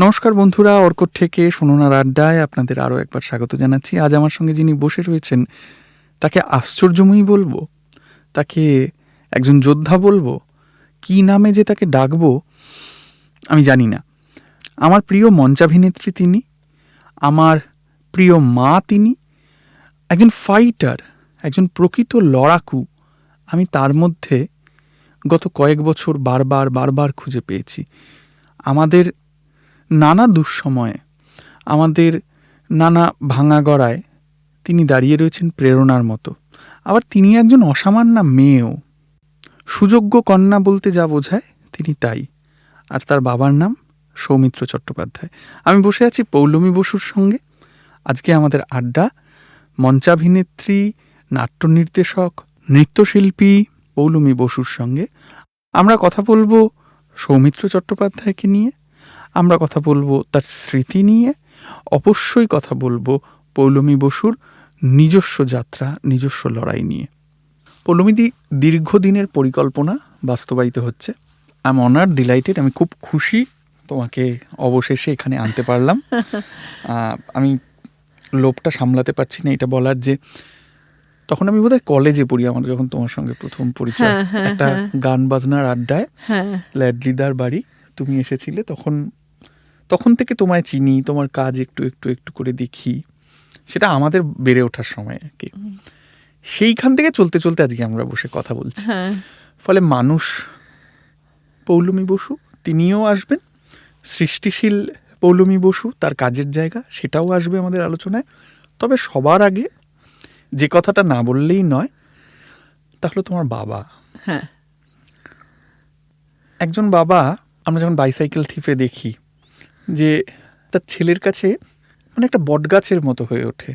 নমস্কার বন্ধুরা, অর্কট থেকে শোনার আড্ডায় আপনাদের আরও একবার স্বাগত জানাচ্ছি। আজ আমার সঙ্গে যিনি বসে রয়েছেন তাকে আশ্চর্যময়ী বলবো, তাকে একজন যোদ্ধা বলবো, কি নামে যে তাকে ডাকবো আমি জানি না। আমার প্রিয় মঞ্চাভিনেত্রী তিনি, আমার প্রিয় মা তিনি, একজন ফাইটার, একজন প্রকৃত লড়াকু। আমি তার মধ্যে গত কয়েক বছর বারবার খুঁজে পেয়েছি। আমাদের নানা দুঃসময়ে, আমাদের নানা ভাঙা গড়ায় তিনি দাঁড়িয়ে রয়েছেন প্রেরণার মতো। আবার তিনি একজন অসামান্য মেয়েও, সুযোগ্য কন্যা বলতে যা বোঝায় তিনি তাই। আর তার বাবার নাম সৌমিত্র চট্টোপাধ্যায়। আমি বসে আছি পৌলমী বসুর সঙ্গে। আজকে আমাদের আড্ডা মঞ্চাভিনেত্রী, নাট্য নির্দেশক, নৃত্যশিল্পী পৌলমী বসুর সঙ্গে। আমরা কথা বলবো সৌমিত্র চট্টোপাধ্যায়কে নিয়ে, আমরা কথা বলবো তার স্মৃতি নিয়ে, অবশ্যই কথা বলবো পৌলমী বসুর নিজস্ব যাত্রা, নিজস্ব লড়াই নিয়ে। পৌলমীদি, দীর্ঘদিনের পরিকল্পনা বাস্তবায়িত হচ্ছে। I am honour, delighted. আমি খুব খুশি তোমাকে অবশেষে এখানে আনতে পারলাম। আমি লোভটা সামলাতে পারছি না এটা বলার যে তখন আমি বোধহয় কলেজে পড়ি, আমার যখন তোমার সঙ্গে প্রথম পরিচয়, একটা গান বাজনার আড্ডায় ল্যাডলিদার বাড়ি তুমি এসেছিলে। তখন থেকে তোমায় চিনি, তোমার কাজ একটু একটু একটু করে দেখি। সেটা আমাদের বেড়ে ওঠার সময় আর কি। সেইখান থেকে চলতে চলতে আজকে আমরা বসে কথা বলছি। ফলে মানুষ পৌলমী বসু তিনিও আসবেন, সৃষ্টিশীল পৌলমী বসু তার কাজের জায়গা সেটাও আসবে আমাদের আলোচনায়। তবে সবার আগে যে কথাটা না বললেই নয়, তাহলে তোমার বাবা। একজন বাবা আমরা যখন বাইসাইকেল থিফে দেখি যে তার ছেলের কাছে মানে একটা বটগাছের মতো হয়ে ওঠে।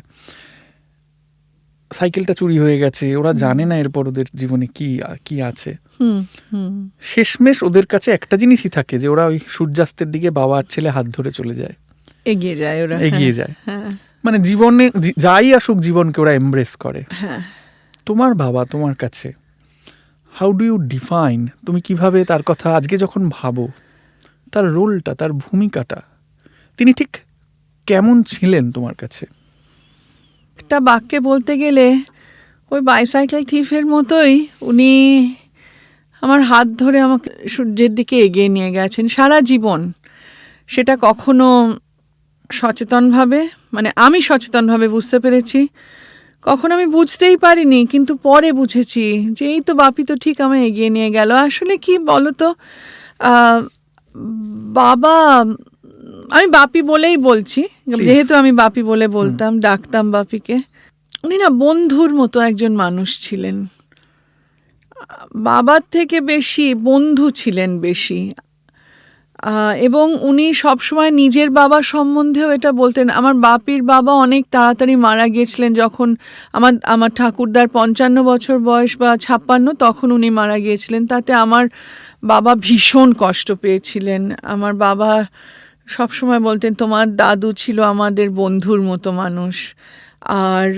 সাইকেলটা চুরি হয়ে গেছে, ওরা জানে না এরপর ওদের জীবনে কি আছে। শেষমেশ ওদের কাছে একটা জিনিসই থাকে যে ওরা ওই সূর্যাস্তের দিকে বাবা আর ছেলে হাত ধরে চলে যায়, এগিয়ে যায়। মানে জীবনে যাই আসুক জীবনকে ওরা এমব্রেস করে। তোমার বাবা তোমার কাছে হাউ ডু ইউ ডিফাইন, তুমি কিভাবে তার কথা আজকে যখন ভাবো, তার রোলটা, তার ভূমিকাটা, তিনি ঠিক কেমন ছিলেন তোমার কাছে? একটা বাক্যে বলতে গেলে ওই বাইসাইকেল থিফের মতোই উনি আমার হাত ধরে আমাকে সূর্যের দিকে এগিয়ে নিয়ে গেছেন সারা জীবন। সেটা কখনো সচেতনভাবে, মানে আমি সচেতনভাবে বুঝতে পেরেছি, কখনো আমি বুঝতেই পারিনি, কিন্তু পরে বুঝেছি যে এই তো বাপি তো ঠিক আমায় এগিয়ে নিয়ে গেল। আসলে কি বলো তো, বাবা, আমি বাপি বলেই বলছি, যেহেতু আমি বাপি বলে বলতাম, ডাকতাম বাপিকে। উনি না বন্ধুর মতো একজন মানুষ ছিলেন, বাবার থেকে বেশি বন্ধু ছিলেন বেশি। এবং উনি সবসময় নিজের বাবা সম্বন্ধেও এটা বলতেন। আমার বাপির বাবা অনেক তাড়াতাড়ি মারা গিয়েছিলেন যখন আমার ঠাকুরদার 55 বছর বয়স বা 56, তখন উনি মারা গিয়েছিলেন। তাতে আমার বাবা ভীষণ কষ্ট পেয়েছিলেন। আমার বাবা সবসময় বলতেন তোমার দাদু ছিল আমাদের বন্ধুর মতো মানুষ। আর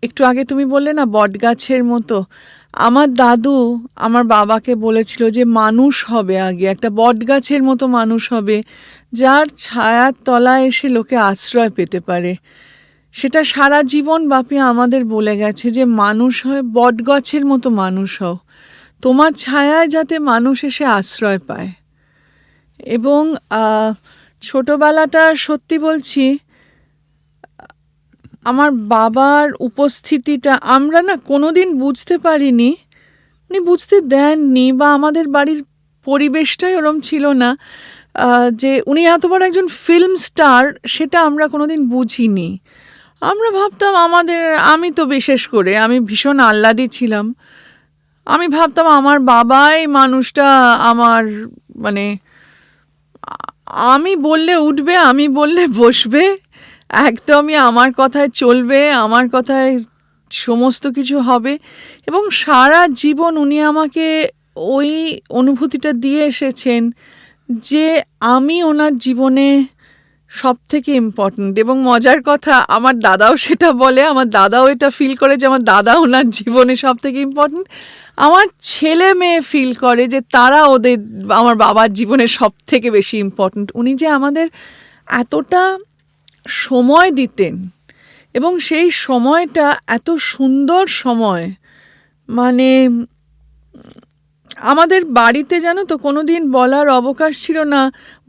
একটু আগে তুমি বললে না বটগাছের মতো, আমার দাদু আমার বাবাকে বলেছিল যে মানুষ হবে আগে, একটা বটগাছের মতো মানুষ হবে যার ছায়ার তলায় এসে লোকে আশ্রয় পেতে পারে। সেটা সারা জীবন বাপি আমাদের বলে গেছে যে মানুষ হয় বটগাছের মতো মানুষ হও, তোমার ছায়ায় যাতে মানুষ এসে আশ্রয় পায়। এবং ছোটবেলাটা সত্যি বলছি, আমার বাবার উপস্থিতিটা আমরা না কোনোদিন বুঝতে পারিনি, উনি বুঝতে দেননি, বা আমাদের বাড়ির পরিবেশটাই ওরম ছিল না যে উনি এত বড় একজন ফিল্ম স্টার, সেটা আমরা কোনোদিন বুঝিনি। আমরা ভাবতাম আমি তো বিশেষ করে আমি ভীষণ আহ্লাদি ছিলাম। আমি ভাবতাম আমার বাবাই মানুষটা, আমার মানে আমি বললে উঠবে, আমি বললে বসবে, একদমই আমার কথায় চলবে, আমার কথায় সমস্ত কিছু হবে। এবং সারা জীবন উনি আমাকে ওই অনুভূতিটা দিয়ে এসেছেন যে আমি ওনার জীবনে সব থেকে ইম্পর্ট্যান্ট। এবং মজার কথা, আমার দাদাও সেটা বলে, আমার দাদাও এটা ফিল করে যে আমার দাদা ওনার জীবনে সব থেকে ইম্পর্ট্যান্ট। আমার ছেলে মেয়ে ফিল করে যে তারা ওদের, আমার বাবার জীবনে সব থেকে বেশি ইম্পর্ট্যান্ট। উনি যে আমাদের এতটা সময় দিতেন, এবং সেই সময়টা এত সুন্দর সময়, মানে আমাদের বাড়িতে জানো তো কোনো দিন বলার অবকাশ ছিল না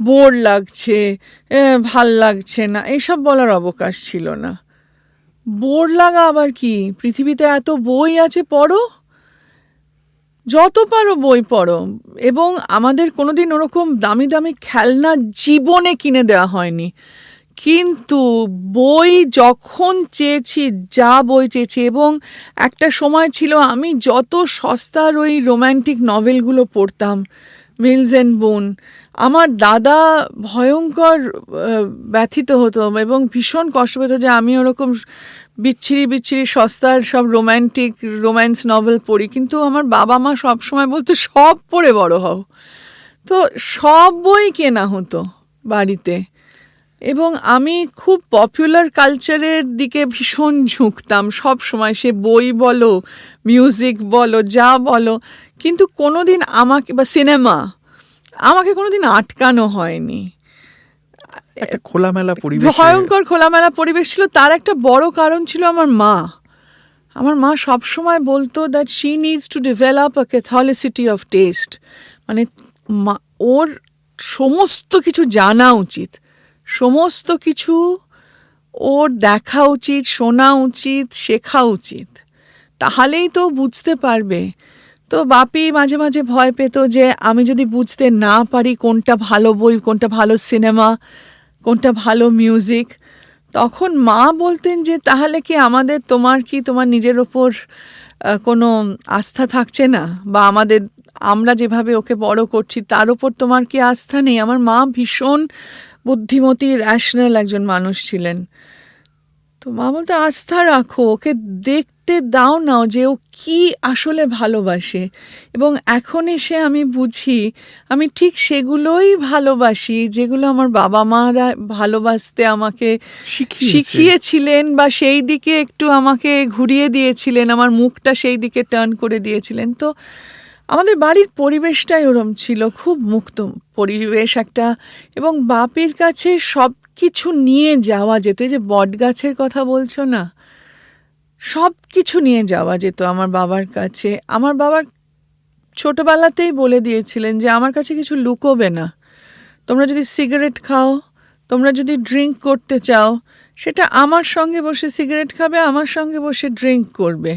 বোর লাগছে, ভাল লাগছে না, এইসব বলার অবকাশ ছিল না। বোর লাগা আবার কি, পৃথিবীতে এত বই আছে, পড়ো, যত পারো বই পড়ো। এবং আমাদের কোনোদিন ওরকম দামি দামি খেলনা জীবনে কিনে দেওয়া হয়নি, কিন্তু বই যখন চেয়েছি, যা বই চেয়েছি। এবং একটা সময় ছিল আমি যত সস্তার ওই রোম্যান্টিক নভেলগুলো পড়তাম, মিলস অ্যান্ড বোন, আমার দাদা ভয়ঙ্কর ব্যথিত হতো এবং ভীষণ কষ্ট পেত যে আমি ওরকম বিচ্ছিরি বিচ্ছিরি সস্তার সব রোম্যান্স নভেল পড়ি। কিন্তু আমার বাবা মা সবসময় বলতো সব পড়ে বড় হও। তো সব বই কেনা হতো বাড়িতে, এবং আমি খুব পপুলার কালচারের দিকে ভীষণ ঝুঁকতাম সব সময়, সে বই বলো, মিউজিক বলো, যা বলো। কিন্তু কোনোদিন আমাকে, বা সিনেমা, আমাকে কোনোদিন আটকানো হয়নি। একটা খোলামেলা পরিবেশ, ভয়ঙ্কর খোলামেলা পরিবেশ ছিল। তার একটা বড় কারণ ছিল আমার মা। আমার মা সবসময় বলতো that she needs to develop a catholicity of taste, মানে ওর সমস্ত কিছু জানা উচিত, সমস্ত কিছু ওর দেখা উচিত, শোনা উচিত, শেখা উচিত, তাহলেই তো বুঝতে পারবে। তো বাপি মাঝে মাঝে ভয় পেত যে আমি যদি বুঝতে না পারি কোনটা ভালো বই, কোনটা ভালো সিনেমা, কোনটা ভালো মিউজিক, তখন মা বলতেন যে তাহলে কি তোমার নিজের ওপর কোনো আস্থা থাকছে না, বা আমরা যেভাবে ওকে বড় করছি তার ওপর তোমার কি আস্থা নেই? আমার মা ভীষণ বুদ্ধিমতী, র্যাশনাল একজন মানুষ ছিলেন। তো মা বলতে আস্থা রাখো, ওকে দেখতে দাও না যে ও কি আসলে ভালোবাসে। এবং এখন এসে আমি বুঝি আমি ঠিক সেগুলোই ভালোবাসি যেগুলো আমার বাবা মারা ভালোবাসতে আমাকে শিখিয়েছিলেন, বা সেই দিকে একটু আমাকে ঘুরিয়ে দিয়েছিলেন, আমার মুখটা সেই দিকে টার্ন করে দিয়েছিলেন। তো আমাদের বাড়ির পরিবেশটাই ওরম ছিল, খুব মুক্ত পরিবেশ একটা। এবং বাপির কাছে সব কিছু নিয়ে যাওয়া যেত। এই যে বট গাছের কথা বলছো না, সব কিছু নিয়ে যাওয়া যেত আমার বাবার কাছে। আমার বাবার ছোটবেলাতেই বলে দিয়েছিলেন যে আমার কাছে কিছু লুকোবে না, তোমরা যদি সিগারেট খাও, তোমরা যদি ড্রিঙ্ক করতে চাও, সেটা আমার সঙ্গে বসে সিগারেট খাবে, আমার সঙ্গে বসে ড্রিঙ্ক করবে,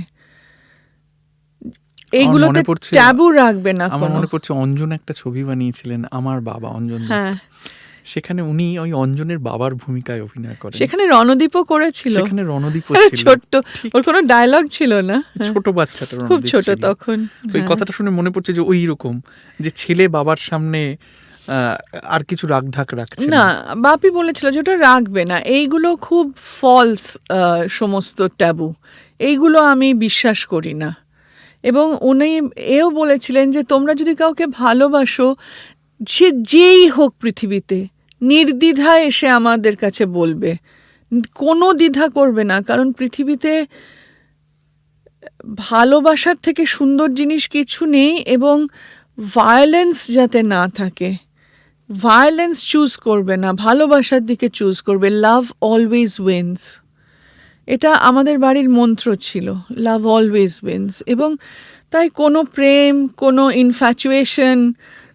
এইগুলোতে ট্যাবু রাখবে না। আমার মনে পড়ছে অঞ্জন একটা ছবি বানিয়েছিলেন আমার বাবা, অঞ্জন, হ্যাঁ, সেখানে উনি ওই অঞ্জনের বাবার ভূমিকায় অভিনয় করেন। সেখানে রণদীপও করেছিল, সেখানে রণদীপও ছিল, ছোট্ট, ওর কোনো ডায়লগ ছিল না, ছোট বাচ্চাটা, খুব ছোট তখন। তো এই কথাটা শুনে মনে পড়ছে যে ওই রকম যে ছেলে বাবার সামনে আর কিছু রাগ ঢাক রাখছে না, বাপি বলেছিল যে ওটা রাখবে না, এইগুলো খুব ফলস সমস্ত ট্যাবু, এইগুলো আমি বিশ্বাস করি না। এবং উনি এও বলেছিলেন যে তোমরা যদি কাউকে ভালোবাসো, সে যেই হোক পৃথিবীতে, নির্দ্বিধায় এসে আমাদের কাছে বলবে, কোনো দ্বিধা করবে না, কারণ পৃথিবীতে ভালোবাসার থেকে সুন্দর জিনিস কিছু নেই। এবং ভায়োলেন্স যাতে না থাকে, ভায়োলেন্স চুজ করবে না, ভালোবাসার দিকে চুজ করবে। লাভ অলওয়েজ উইন্স, এটা আমাদের বাড়ির মন্ত্র ছিল, লাভ অলওয়েজ উইন্স। এবং তাই কোনো প্রেম, কোনো ইনফ্যাচুয়েশন,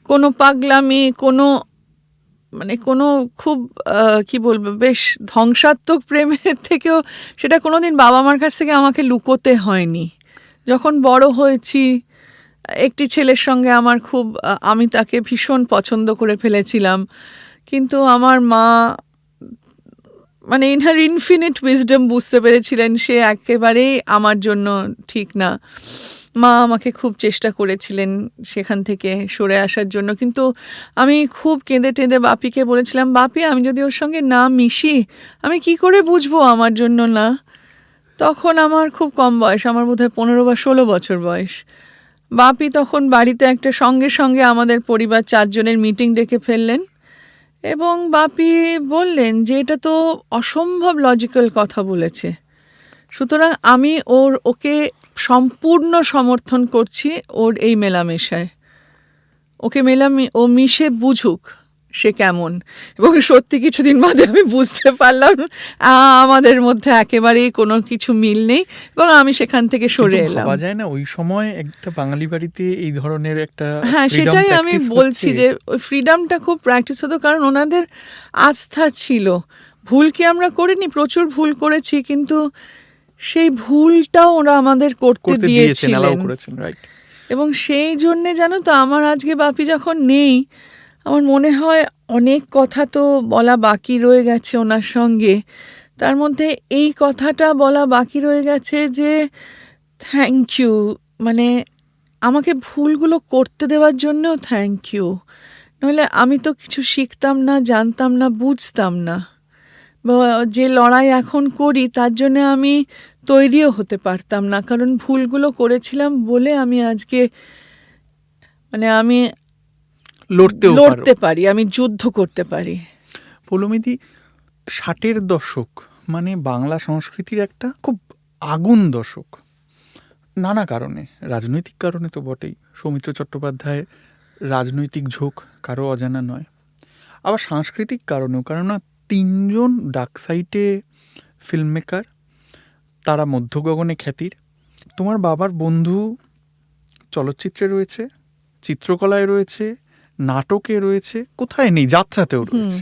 কোনো পাগলামি, কোনো খুব কি বলবো, বেশ ধ্বংসাত্মক প্রেমের থেকেও সেটা কোনোদিন বাবা মার কাছ থেকে আমাকে লুকোতে হয়নি। যখন বড় হয়েছি, একটি ছেলের সঙ্গে আমার আমি তাকে ভীষণ পছন্দ করে ফেলেছিলাম, কিন্তু আমার মা ইন হার ইনফিনিট উইজডম বুঝতে পেরেছিলেন সে একেবারেই আমার জন্য ঠিক না। মা আমাকে খুব চেষ্টা করেছিলেন সেখান থেকে সরে আসার জন্য, কিন্তু আমি খুব কেঁদে টেঁদে বাপিকে বলেছিলাম, বাপি আমি যদি ওর সঙ্গে না মিশি, আমি কি করে বুঝবো আমার জন্য না। তখন আমার খুব কম বয়স, আমার বোধহয় 15 বা 16 বছর বয়স। বাপি তখন বাড়িতে একটা সঙ্গে সঙ্গে আমাদের পরিবার 4 জনের মিটিং ডেকে ফেললেন, এবং বাপি বললেন যে এটা তো অসম্ভব লজিক্যাল কথা বলেছে, সুতরাং আমি ওকে সম্পূর্ণ সমর্থন করছি ওর এই মেলামেশায়। ওকে ও মিশে বুঝুক সে কেমন। এবং সত্যি কিছুদিন বাদে আমি বুঝতে পারলাম আমাদের মধ্যে একেবারেই কোনো কিছু মিল নেই, এবং আমি সেখান থেকে সরে কিন্তু এলাম। ভাবা যায় না ওই সময় একটা বাঙালি বাড়িতে এই ধরনের একটা হ্যাঁ, freedom সেটাই আমি practice বলছি হচ্ছে। যে ওই ফ্রিডমটা খুব প্র্যাকটিস হতো, কারণ ওনাদের আস্থা ছিল। ভুল কি আমরা করিনি? প্রচুর ভুল করেছি, কিন্তু সেই ভুলটাও ওরা আমাদের করতে করতে দিয়েছেন, দিয়েছিলেন। অ্যালাউ করেছেন, রাইট। এবং সেই জন্যে জানো তো, আমার আজকে বাপি যখন নেই, আমার মনে হয় অনেক কথা তো বলা বাকি রয়ে গেছে ওনার সঙ্গে। তার মধ্যে এই কথাটা বলা বাকি রয়ে গেছে যে থ্যাংক ইউ, মানে আমাকে ভুলগুলো করতে দেওয়ার জন্যও থ্যাংক ইউ। নইলে আমি তো কিছু শিখতাম না, জানতাম না, বুঝতাম না, বা যে লড়াই এখন করি তার জন্য আমি তৈরিও হতে পারতাম না, কারণ ভুলগুলো করেছিলাম বলে আমি আজকে মানে আমি লড়তে পারি, আমি যুদ্ধ করতে পারি। পৌলোমিদি, 60-এর দশক মানে বাংলা সংস্কৃতির একটা খুব আগুন দশক, নানা কারণে, রাজনৈতিক কারণে তো বটেই। সৌমিত্র চট্টোপাধ্যায় রাজনৈতিক ঝোঁক কারো অজানা নয়, আবার সাংস্কৃতিক কারণেও, কেননা 3জন ডাকসাইটে ফিল্ম মেকার, তারা মধ্য গগনে খ্যাতির। তোমার বাবার বন্ধু চলচ্চিত্রে রয়েছে, চিত্রকলায় রয়েছে, নাটকে রয়েছে, কোথায় নেই, যাত্রাতেও রয়েছে।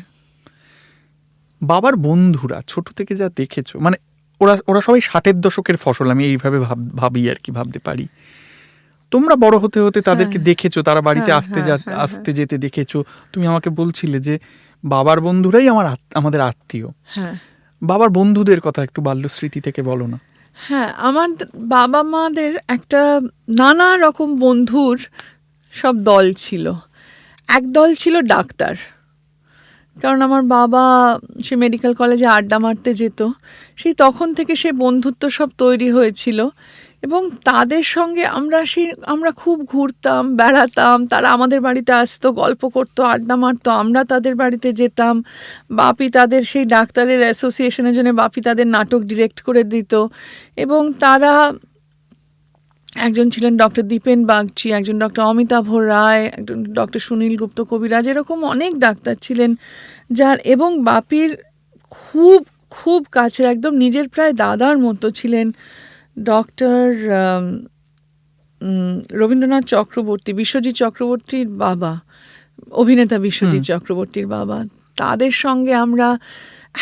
বাবার বন্ধুরা ছোট থেকে যা দেখেছো, মানে ওরা সবাই 60-এর দশকের ফসল, আমি এইভাবে ভাবি আর কি, ভাবতে পারি। তোমরা বড় হতে হতে তাদেরকে দেখেছো, তারা বাড়িতে আসতে যেতে দেখেছো। তুমি আমাকে বলছিলে যে বাবার বন্ধুরাই আমাদের আত্মীয়। হ্যাঁ, বাবার বন্ধুদের কথা একটু বাল্যস্মৃতি থেকে বলো না। হ্যাঁ, আমার বাবা মাদের একটা নানা রকম বন্ধুর সব দল ছিল। এক দল ছিল ডাক্তার, কারণ আমার বাবা সে মেডিকেল কলেজে আড্ডা মারতে যেত, সেই তখন থেকে সে বন্ধুত্ব সব তৈরি হয়েছিল। এবং তাদের সঙ্গে আমরা খুব ঘুরতাম, বেড়াতাম, তারা আমাদের বাড়িতে আসতো, গল্প করতো, আড্ডা মারতো, আমরা তাদের বাড়িতে যেতাম। বাপি তাদের সেই ডাক্তারের অ্যাসোসিয়েশনের জন্য বাপি তাদের নাটক ডিরেক্ট করে দিত। এবং তারা একজন ছিলেন ডক্টর দীপেন বাগচি, একজন ডক্টর অমিতাভ রায়, একজন ডক্টর সুনীল গুপ্ত কবিরাজ, এরকম অনেক ডাক্তার ছিলেন এবং বাপির খুব খুব কাছের, একদম নিজের প্রায় দাদার মতো ছিলেন ডক্টর রবীন্দ্রনাথ চক্রবর্তী, বিশ্বজিৎ চক্রবর্তীর বাবা, অভিনেতা বিশ্বজিৎ চক্রবর্তীর বাবা। তাদের সঙ্গে আমরা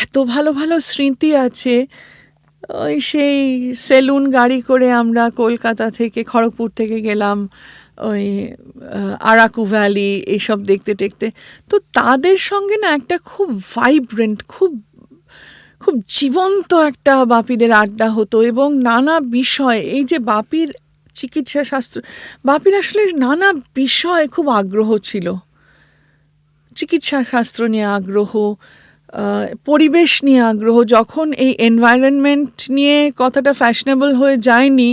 এত ভালো ভালো স্মৃতি আছে। ওই সেই সেলুন গাড়ি করে আমরা কলকাতা থেকে, খড়গপুর থেকে গেলাম ওই আরাকু ভ্যালি, এইসব দেখতে টেকতে। তো তাদের সঙ্গে না একটা খুব ভাইব্রেন্ট, খুব খুব জীবন্ত একটা বাপিদের আড্ডা হতো। এবং নানা বিষয়, এই যে বাপির চিকিৎসা শাস্ত্র, বাপির আসলে নানা বিষয়ে খুব আগ্রহ ছিল। চিকিৎসা শাস্ত্র নিয়ে আগ্রহ, পরিবেশ নিয়ে আগ্রহ। যখন এই এনভায়রনমেন্ট নিয়ে কথাটা ফ্যাশনেবল হয়ে যায়নি,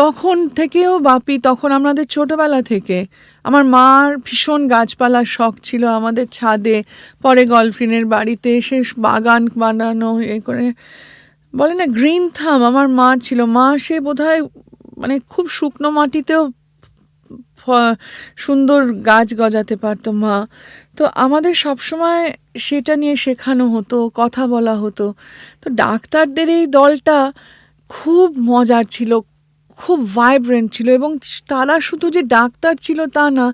তখন থেকেও বাপি, তখন আমাদের ছোটোবেলা থেকে, আমার মার ভীষণ গাছপালার শখ ছিল আমাদের ছাদে, পরে গলফ্রিনের বাড়িতে এসে বাগান বানানো, এ করে বলে না গ্রিন থাম, আমার মা ছিল। মা সে বোধহয় মানে খুব শুকনো মাটিতেও সুন্দর গাছ গজাতে পারতো মা। তো আমাদের সবসময় সেটা নিয়ে শেখানো হতো, কথা বলা হতো। তো ডাক্তারদের এই দলটা খুব মজার ছিল, খুব ভাইব্রেন্ট ছিল। এবং তারা শুধু যে ডাক্তার ছিল তা না,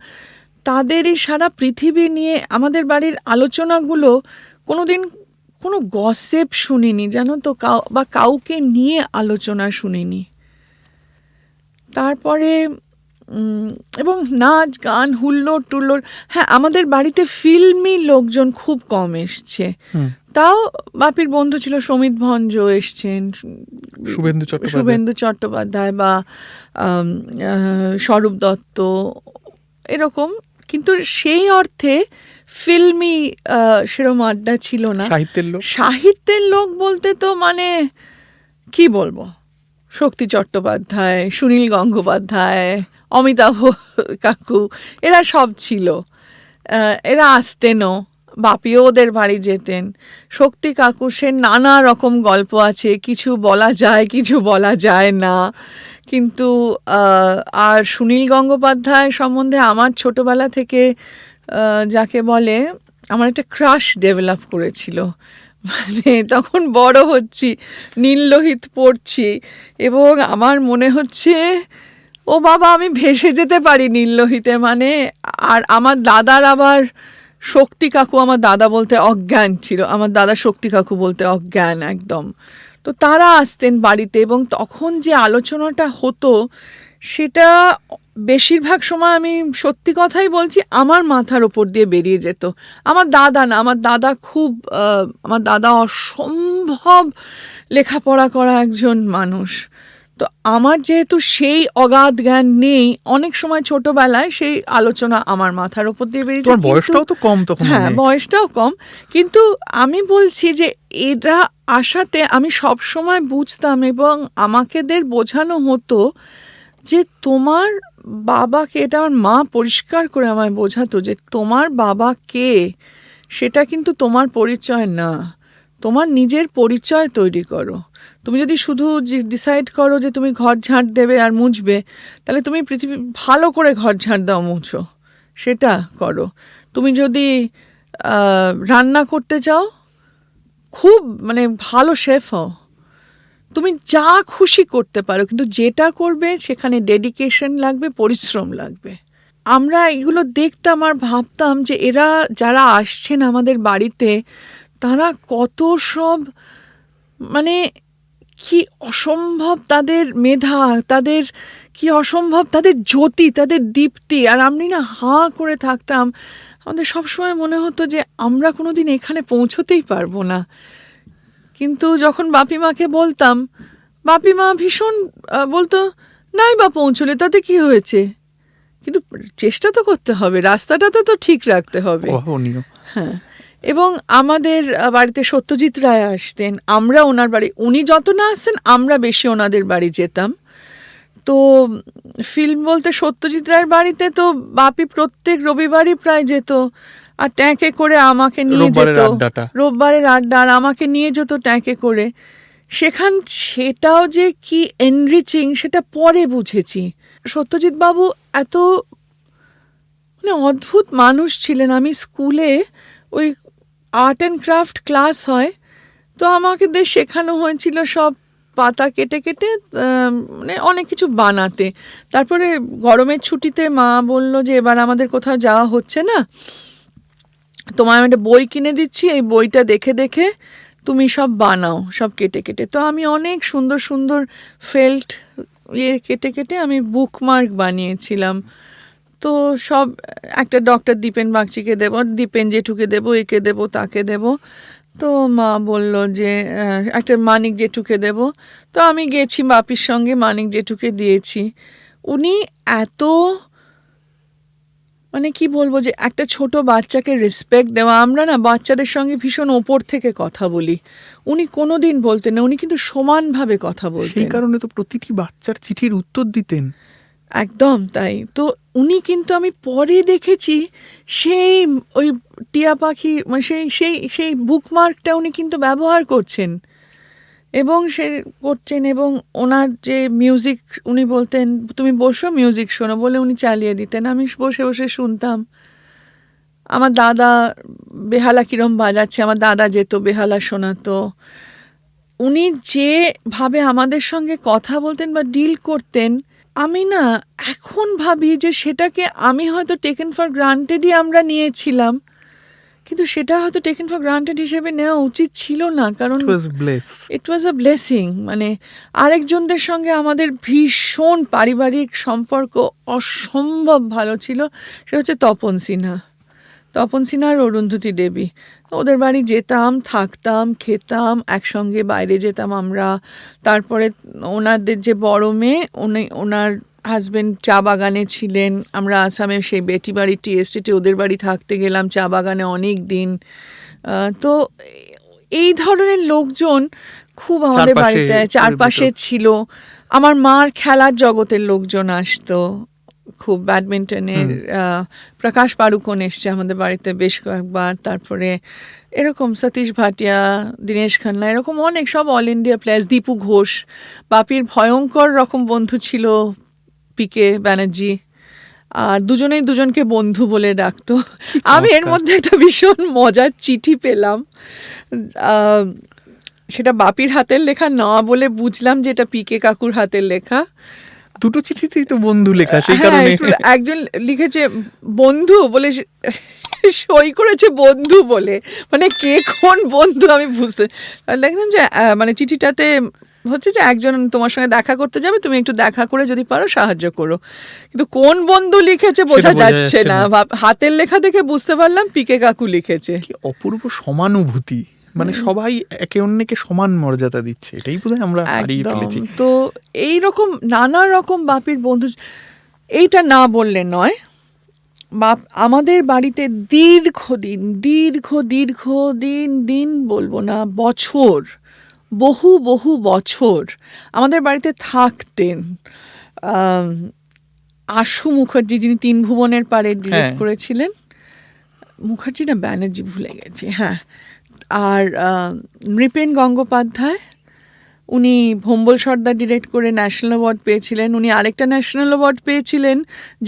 তাদের এই সারা পৃথিবী নিয়ে আমাদের বাড়ির আলোচনাগুলো কোনোদিন কোনো গসিপ শুনিনি, জানো তো, বা কাউকে নিয়ে আলোচনা শুনিনি। তারপরে এবং নাচ গান, হুল্লোড় টুল্লোড়। হ্যাঁ, আমাদের বাড়িতে ফিল্মি লোকজন খুব কম এসছে। তাও বাপির বন্ধু ছিল সমিত ভঞ্জ এসছেন, শুভেন্দু চট্টোপাধ্যায় বা স্বরূপ দত্ত, এরকম। কিন্তু সেই অর্থে ফিল্মি সেরম আড্ডা ছিল না। সাহিত্যের লোক বলতে তো মানে কি বলবো, শক্তি চট্টোপাধ্যায়, সুনীল গঙ্গোপাধ্যায়, অমিতাভ কাকু, এরা সব ছিল। এরা আসতেনও, বাপিও ওদের বাড়ি যেতেন। শক্তি কাকু সে নানা রকম গল্প আছে, কিছু বলা যায় কিছু বলা যায় না। কিন্তু আর সুনীল গঙ্গোপাধ্যায় সম্বন্ধে আমার ছোটবেলা থেকে যাকে বলে আমার একটা ক্রাশ ডেভেলপ করেছিল। মানে তখন বড় হচ্ছি, নীল লোহিত পড়ছি, এবং আমার মনে হচ্ছে ও বাবা আমি ভেসে যেতে পারি নীল লোহিতে। মানে আর আমার দাদার আবার শক্তি কাকু, আমার দাদা বলতে অজ্ঞান ছিল, আমার দাদা শক্তি কাকু বলতে অজ্ঞান একদম। তো তারা আসতেন বাড়িতে, এবং তখন যে আলোচনাটা হতো সেটা বেশিরভাগ সময়, আমি সত্যি কথাই বলছি, আমার মাথার ওপর দিয়ে বেরিয়ে যেত। আমার দাদা না, আমার দাদা খুব আমার দাদা অসম্ভব লেখাপড়া করা একজন মানুষ। তো আমার যেহেতু সেই অগাধ জ্ঞান নেই, অনেক সময় ছোটবেলায় সেই আলোচনা আমার মাথার ওপর দিয়ে বেরিয়েছে। তোমার বয়সটাও তো কম তখন। হ্যাঁ, বয়সটাও কম, কিন্তু আমি বলছি যে এরা আসাতে আমি সব সময় বুঝতাম, এবং আমাকেদের বোঝানো হতো যে তোমার বাবাকে, এটা আমার মা পরিষ্কার করে আমায় বোঝাতো যে তোমার বাবা কে সেটা কিন্তু তোমার পরিচয় না, তোমার নিজের পরিচয় তৈরি করো। তুমি যদি শুধু ডিসাইড করো যে তুমি ঘর ঝাঁট দেবে আর মুছবে, তাহলে তুমি পৃথিবী ভালো করে ঘর ঝাঁট দাও, মুছো, সেটা করো। তুমি যদি রান্না করতে চাও, খুব মানে ভালো শেফ হও, তুমি যা খুশি করতে পারো, কিন্তু যেটা করবে সেখানে ডেডিকেশন লাগবে, পরিশ্রম লাগবে। আমরা এগুলো দেখতাম আর ভাবতাম যে এরা যারা আসছেন আমাদের বাড়িতে, তারা কত সব, মানে কি অসম্ভব তাদের মেধা, তাদের কি অসম্ভব তাদের জ্যোতি, তাদের দীপ্তি। আর আমি না হাঁ করে থাকতাম, আমাদের সবসময় মনে হতো যে আমরা কোনোদিন এখানে পৌঁছতেই পারবো না। কিন্তু যখন বাপিমাকে বলতাম, বাপিমা ভীষণ বলতো, নাই বা পৌঁছলে তাতে কি হয়েছে, কিন্তু চেষ্টা তো করতে হবে, রাস্তাটা তো ঠিক রাখতে হবে। হ্যাঁ, এবং আমাদের বাড়িতে সত্যজিৎ রায় আসতেন, আমরা ওনার বাড়ি, উনি যত না আসতেন আমরা বেশি ওনাদের বাড়ি যেতাম। তো ফিল্ম বলতে সত্যজিৎ রায়ের বাড়িতে তো বাপি প্রত্যেক রবিবারই প্রায় যেত, আর ট্যাঁকে করে আমাকে নিয়ে যেত, রোববারের আড্ডা, আর আমাকে নিয়ে যেত ট্যাঁকে করে। সেটাও যে কি এনরিচিং সেটা পরে বুঝেছি। সত্যজিৎ বাবু এত মানে অদ্ভুত মানুষ ছিলেন। আমি স্কুলে ওই আর্ট অ্যান্ড ক্রাফট ক্লাস হয়, তো আমাকে শেখানো হয়েছিল সব পাতা কেটে কেটে মানে অনেক কিছু বানাতে। তারপরে গরমের ছুটিতে মা বলল যে এবার আমাদের কোথাও যাওয়া হচ্ছে না, তোমায় আমি একটা বই কিনে দিচ্ছি, এই বইটা দেখে দেখে তুমি সব বানাও, সব কেটে কেটে। তো আমি অনেক সুন্দর সুন্দর ফেল্ট কেটে কেটে আমি বুকমার্ক বানিয়েছিলাম। তো সব একটা ডক্টর দীপেন বাগচিকে দেবো, দীপেন জেঠুকে দেবো, একে দেবো, তাকে দেবো। তো মা বলল যে একটা মানিক জেঠুকে দেব। তো আমি গেছি বাপির সঙ্গে, মানিক জেঠুকে দিয়েছি। উনি এত, মানে কি বলবো, যে একটা ছোট বাচ্চাকে রেসপেক্ট দেওয়া, আমরা না বাচ্চাদের সঙ্গে ভীষণ ওপর থেকে কথা বলি, উনি কোনোদিন বলতেন না, উনি কিন্তু সমানভাবে কথা বলতেন। সেই কারণে তো প্রতিটি বাচ্চার চিঠির উত্তর দিতেন। একদম তাই। তো উনি কিন্তু আমি পরে দেখেছি সেই ওই টিয়া পাখি, মানে সেই সেই সেই বুকমার্কটা উনি কিন্তু ব্যবহার করছেন, এবং সে করছেন। এবং ওনার যে মিউজিক, উনি বলতেন তুমি বসো মিউজিক শোনো বলে উনি চালিয়ে দিতেন, আমি বসে বসে শুনতাম। আমার দাদা বেহালা কিরম বাজাচ্ছে, আমার দাদা যেত বেহালা শোনাতো। উনি যেভাবে আমাদের সঙ্গে কথা বলতেন বা ডিল করতেন, আমি না এখন ভাবি যে সেটাকে আমি হয়তো টেকেন ফর গ্রান্টেডই আমরা নিয়েছিলাম, কিন্তু সেটা হয়তো টেকেন ফর গ্রান্টেড হিসেবে নেওয়া উচিত ছিল না, কারণ ইট ওয়াজ আ ব্লেসিং। মানে আরেকজনদের সঙ্গে আমাদের ভীষণ পারিবারিক সম্পর্ক অসম্ভব ভালো ছিল, সেটা হচ্ছে তপন সিনহা। তপন সিনহা আর অরুন্ধতী দেবী, ওদের বাড়ি যেতাম, থাকতাম, খেতাম, একসঙ্গে বাইরে যেতাম আমরা। তারপরে ওনাদের যে বড় মেয়ে, ওনার হাজব্যান্ড চা বাগানে ছিলেন, আমরা আসামে সেই বেটি বাড়ি টি এস্টেটে ওদের বাড়ি থাকতে গেলাম, চা বাগানে অনেক দিন। তো এই ধরনের লোকজন খুব আমাদের বাড়িতে চারপাশে ছিল। আমার মার খেলার জগতের লোকজন আসতো, খুব ব্যাডমিন্টনের প্রকাশ পাড়ুকোন এসছে আমাদের বাড়িতে বেশ কয়েকবার, তারপরে এরকম সতীশ ভাটিয়া, দীনেশ খান্না, এরকম অনেক সব all India players, Dipu Ghosh. বাপির ভয়ঙ্কর রকম বন্ধু ছিল পিকে ব্যানার্জি, আর দুজনেই দুজনকে বন্ধু বলে ডাকতো। আমি এর মধ্যে একটা ভীষণ মজার চিঠি পেলাম, সেটা বাপির হাতের লেখা না বলে বুঝলাম যে এটা পিকে কাকুর হাতের লেখা। দুটো চিঠিতেই তো বন্ধু লেখা, সেই হ্যাঁ, কারণে একজন লিখেছে বন্ধু বলে, সই করেছে বন্ধু বলে, মানে কে কোন বন্ধু আমি বুঝতে দেখলাম যে মানে চিঠিটাতে হচ্ছে যে একজন তোমার সঙ্গে দেখা করতে যাবে, তুমি একটু দেখা করে যদি পারো সাহায্য করো, কিন্তু কোন বন্ধু লিখেছে বোঝা যাচ্ছে না। হাতের লেখা দেখে বুঝতে পারলাম পিকে কাকু লিখেছে। কি অপূর্ব সমানুভূতি, মানে সবাই একে অন্যকে সমান মর্যাদা দিচ্ছে, এটাই বোধহয় আমরা হারিয়ে ফেলেছি। তো এইরকম নানা রকম বাপির বন্ধু, এইটা না বললে নয়। বাপ আমাদের বাড়িতে দিন বলবো না, বছর, বহু বছর আমাদের বাড়িতে থাকতেন আশু মুখার্জি, যিনি ৩ ভুবনের পারে ডিরেক্ট করেছিলেন। মুখার্জি না ব্যানার্জি, ভুলে গেছি, হ্যাঁ। আর নৃপেন গঙ্গোপাধ্যায়, উনি ভম্বল সর্দার ডিরেক্ট করে ন্যাশনাল অ্যাওয়ার্ড পেয়েছিলেন। উনি আরেকটা ন্যাশনাল অ্যাওয়ার্ড পেয়েছিলেন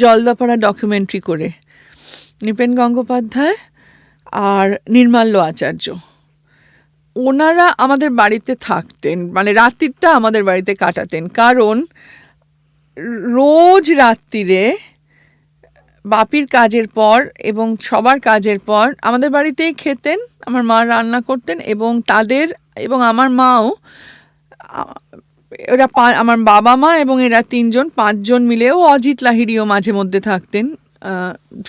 জলদাপাড়া ডকুমেন্টারি করে। নৃপেন গঙ্গোপাধ্যায় আর নির্মাল্য আচার্য, ওনারা আমাদের বাড়িতে থাকতেন, মানে রাত্রিটা আমাদের বাড়িতে কাটাতেন। কারণ রোজ রাত্রিরে বাপির কাজের পর এবং সবার কাজের পর আমাদের বাড়িতেই খেতেন, আমার মা রান্না করতেন, এবং তাদের এবং আমার মাও, এরা আমার বাবা মা এবং এরা 5জন মিলেও, অজিত লাহিড়িও মাঝে মধ্যে থাকতেন,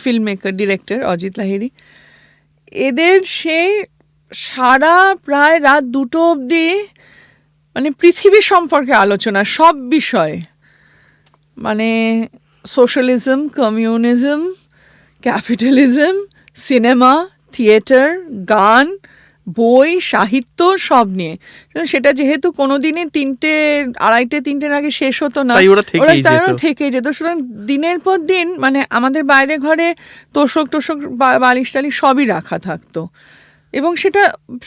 film maker director Ajit Lahiri. এদের সেই সারা প্রায় রাত 2টো অবধি মানে পৃথিবী সম্পর্কে আলোচনা, সব বিষয়, মানে socialism, communism, capitalism, cinema, theatre, গান, বই, সাহিত্য, সব নিয়ে। সেটা যেহেতু কোনোদিনই 2:30-3টের আগে শেষ হতো না, ওরা থেকেই যেত। সুতরাং দিনের পর দিন মানে আমাদের বাইরে ঘরে তোষক বালিশ টালিশ সবই রাখা থাকতো, এবং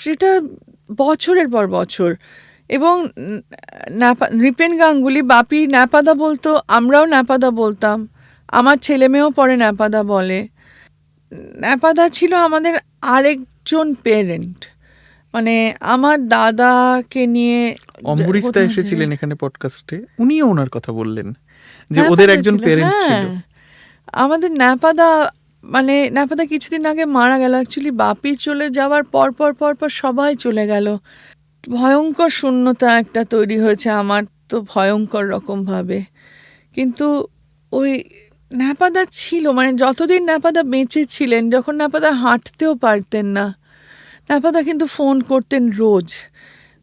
সেটা বছরের পর বছর। এবং নৃপেন গাঙ্গুলি, বাপি ন্যাপাদা বলতো, আমরাও ন্যাপাদা বলতাম, আমার ছেলে মেয়েও পরে ন্যাপাদা বলে। ন্যাপাদা ছিল আমাদের আরেকজন পেরেন্ট, মানে আমার দাদাকে নিয়ে। অম্বরীশদা এসেছিলেন এখানে পডকাস্টে, উনিও ওনার কথা বললেন যে ওদের একজন পেরেন্ট ছিল। আমাদের ন্যাপাদা কিছুদিন আগে মারা গেল। অ্যাকচুয়ালি বাপি চলে যাওয়ার পর সবাই চলে গেল। ভয়ঙ্কর শূন্যতা একটা তৈরি হয়েছে আমার তো, ভয়ঙ্কর রকমভাবে। কিন্তু ওই ন্যাপাদা ছিল, মানে যতদিন ন্যাপাদা বেঁচে ছিলেন, যখন ন্যাপাদা হাঁটতেও পারতেন না, ন্যাপাদা কিন্তু ফোন করতেন রোজ,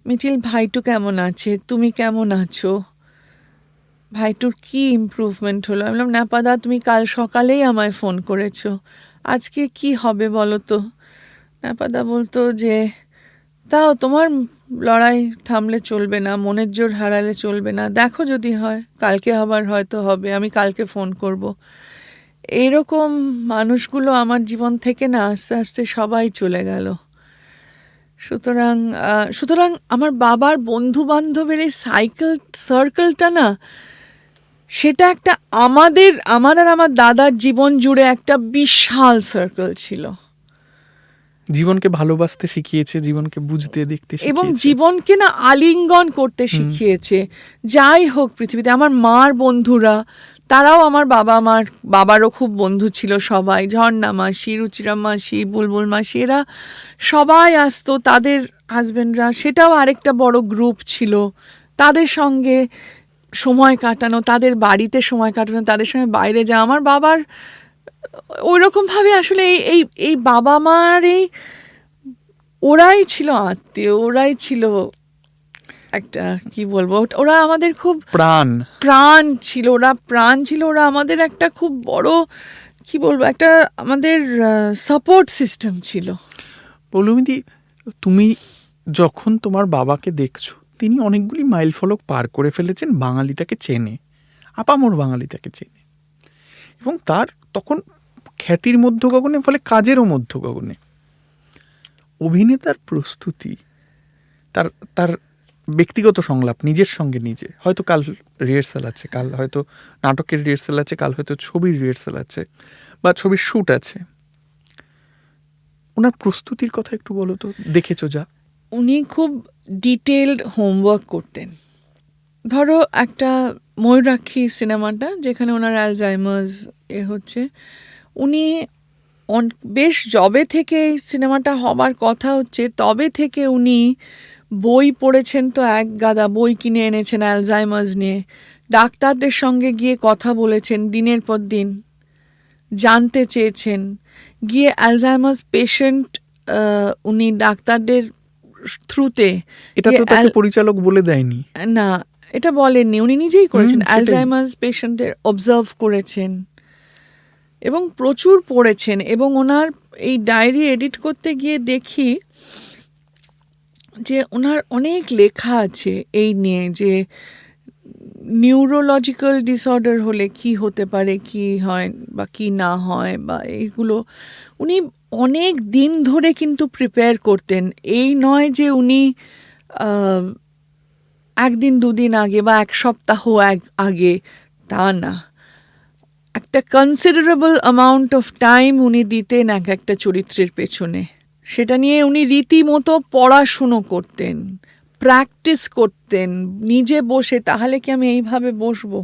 মিঠিল ভাইটু কেমন আছে, তুমি কেমন আছো, ভাইটুর কি ইমপ্রুভমেন্ট হলো। আমি বললাম ন্যাপাদা তুমি কাল সকালেই আমায় ফোন করেছো, আজকে কি হবে বলো তো। ন্যাপাদা বলতো যে তাও তোমার লড়াই থামলে চলবে না, মনের জোর হারালে চলবে না, দেখো যদি হয়, কালকে আবার হয়তো হবে, আমি কালকে ফোন করব। এইরকম মানুষগুলো আমার জীবন থেকে না আস্তে আস্তে সবাই চলে গেল। সুতরাং আমার বাবার বন্ধু বান্ধবের এই সার্কেলটা না, সেটা একটা আমার আর আমার দাদার জীবন জুড়ে একটা বিশাল সার্কেল ছিল। জীবনকে ভালোবাসতে শিখিয়েছে, জীবনকে বুঝতে দেখতে শিখিয়েছে, এবং জীবনকে না আলিঙ্গন করতে শিখিয়েছে। যাই হোক পৃথিবীতে, আমার মার বন্ধুরা, তারাও আমার বাবারও খুব বন্ধু ছিল সবাই। ঝর্ণা মাসি, রুচিরা মাসি, বুলবুল মাসি, এরা সবাই আসতো, তাদের হাজবেন্ডরা, সেটাও আরেকটা বড় গ্রুপ ছিল। তাদের সঙ্গে সময় কাটানো, তাদের বাড়িতে সময় কাটানো, তাদের সঙ্গে বাইরে যাওয়া। আমার বাবার ওই রকমভাবে আসলে এই বাবা মার ওরাই ছিল আত্মীয়, ওরাই ছিল একটা, কি বলবো, ওরা আমাদের খুব প্রাণ ছিল, ওরা আমাদের একটা খুব বড়, কি বলবো, একটা আমাদের সাপোর্ট সিস্টেম ছিল। পৌলমীদি, তুমি যখন তোমার বাবাকে দেখছো, তিনি অনেকগুলি মাইল ফলক পার করে ফেলেছেন, বাঙালিটাকে চেনে, আপামর বাঙালিটাকে চেনে, এবং তার তখন খ্যাতির মধ্য গগনে, ফলে কাজেরও মধ্য গগনে। অভিনেতার প্রস্তুতি, তার তার ব্যক্তিগত সংলাপ নিজের সঙ্গে নিজে, হয়তো কাল রিহার্সাল আছে, কাল হয়তো নাটকের রিহার্সাল আছে, কাল হয়তো ছবির রিহার্সাল আছে বা ছবির শ্যুট আছে, ওনার প্রস্তুতির কথা একটু বলো তো, দেখেছো যা। উনি খুব ডিটেলড হোমওয়ার্ক করতেন। ধরো একটা ময়ূরাক্ষী সিনেমাটা, যেখানে ওনার অ্যালজাইমার্স হচ্ছে, উনি বেশ যবে থেকে এই সিনেমাটা হবার কথা হচ্ছে তবে থেকে উনি বই পড়েছেন, তো এক গাদা বই কিনে এনেছেন অ্যালজাইমার্স নিয়ে, ডাক্তারদের সঙ্গে গিয়ে কথা বলেছেন দিনের পর দিন, জানতে চেয়েছেন, গিয়ে অ্যালজাইমার্স পেশেন্ট উনি ডাক্তারদের থ্রুতে, এটা তো তাকে পরিচালক বলে দেয়নি, না এটা বলেননি, উনি নিজেই করেছেন, সেটাই। অ্যালজাইমার্স পেশেন্টদের অবজার্ভ করেছেন এবং প্রচুর পড়েছেন। এবং ওনার এই ডায়েরি এডিট করতে গিয়ে দেখি যে ওনার অনেক লেখা আছে এই নিয়ে, যে নিউরোলজিক্যাল ডিসঅর্ডার হলে কি হতে পারে, কি হয় বা কি না হয়, বা এইগুলো উনি অনেক দিন ধরে কিন্তু প্রিপেয়ার করতেন। এই নয় যে উনি একদিন দুদিন আগে বা এক সপ্তাহ আগে, তা না, একটা কনসিডারেবল অ্যামাউন্ট অফ টাইম উনি দিতেন এক একটা চরিত্রের পেছনে। সেটা নিয়ে উনি রীতিমতো পড়াশুনো করতেন, প্র্যাকটিস করতেন নিজে বসে। তাহলে কি আমি এইভাবে বসবো?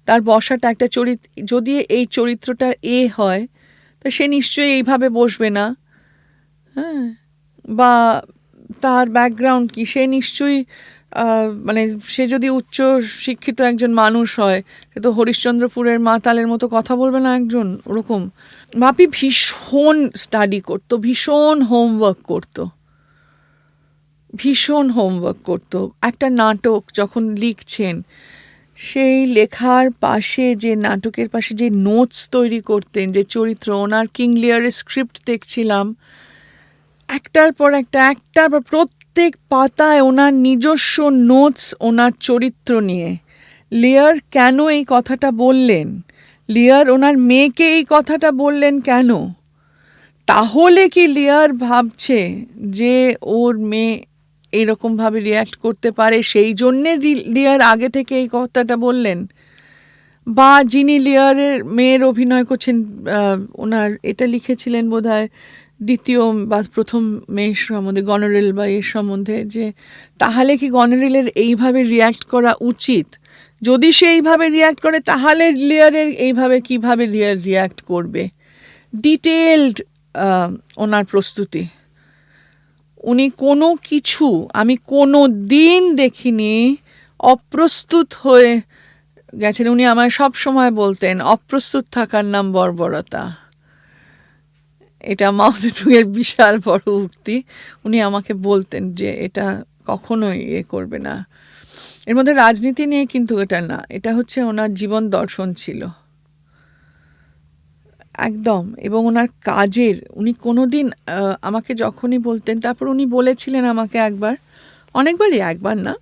তার বসাটা একটা যদি এই চরিত্রটার হয়, তা সে নিশ্চয়ই এইভাবে বসবে না। হ্যাঁ, বা তার ব্যাকগ্রাউন্ড কি, সে নিশ্চয়ই মানে সে যদি উচ্চ শিক্ষিত একজন মানুষ হয়, সে তো হরিশ্চন্দ্রপুরের মাতালের মতো কথা বলবে না একজন, ওরকম। বাপি ভীষণ স্টাডি করতো, ভীষণ হোমওয়ার্ক করতো, ভীষণ হোমওয়ার্ক করতো। একটা নাটক যখন লিখছেন, সেই লেখার পাশে, যে নাটকের পাশে যে নোটস তৈরি করতেন, যে চরিত্র, ওনার কিং লিয়ারের স্ক্রিপ্ট দেখছিলাম, একটার পর প্রত্যেক পাতায় ওনার নিজস্ব নোটস, ওনার চরিত্র নিয়ে। লিয়ার কেন এই কথাটা বললেন, লিয়ার ওনার মেয়েকে এই কথাটা বললেন কেন, তাহলে কি লিয়ার ভাবছে যে ওর মেয়ে এইরকমভাবে রিয়্যাক্ট করতে পারে, সেই জন্যে লিয়ার আগে থেকে এই কথাটা বললেন? বা যিনি লিয়ারের মেয়ের অভিনয় করছেন, ওনার এটা লিখেছিলেন বোধহয় দ্বিতীয় বা প্রথম মেয়ের সম্বন্ধে, গণরেল বা এর সম্বন্ধে, যে তাহলে কি গণরেলের এইভাবে রিয়্যাক্ট করা উচিত? যদি সে এইভাবে রিয়্যাক্ট করে, তাহলে লিয়ারের এইভাবে কিভাবে লিয়ার রিয়্যাক্ট করবে? ডিটেলড ওনার প্রস্তুতি। উনি কোনো কিছু, আমি কোনো দিন দেখিনি অপ্রস্তুত হয়ে গেছেন। উনি আমায় সব সময় বলতেন, অপ্রস্তুত থাকার নাম বর্বরতা। এটা মাও জেতুংয়ের বিশাল বড় উক্তি। উনি আমাকে বলতেন যে এটা কখনোই করবে না। এর মধ্যে রাজনীতি নিয়ে কিন্তু এটা না, এটা হচ্ছে ওনার জীবন দর্শন ছিল একদম। এবং ওনার কাজের, উনি কোনো দিন আমাকে যখনই বলতেন, তারপর উনি বলেছিলেন আমাকে একবার, অনেকবারই, একবার না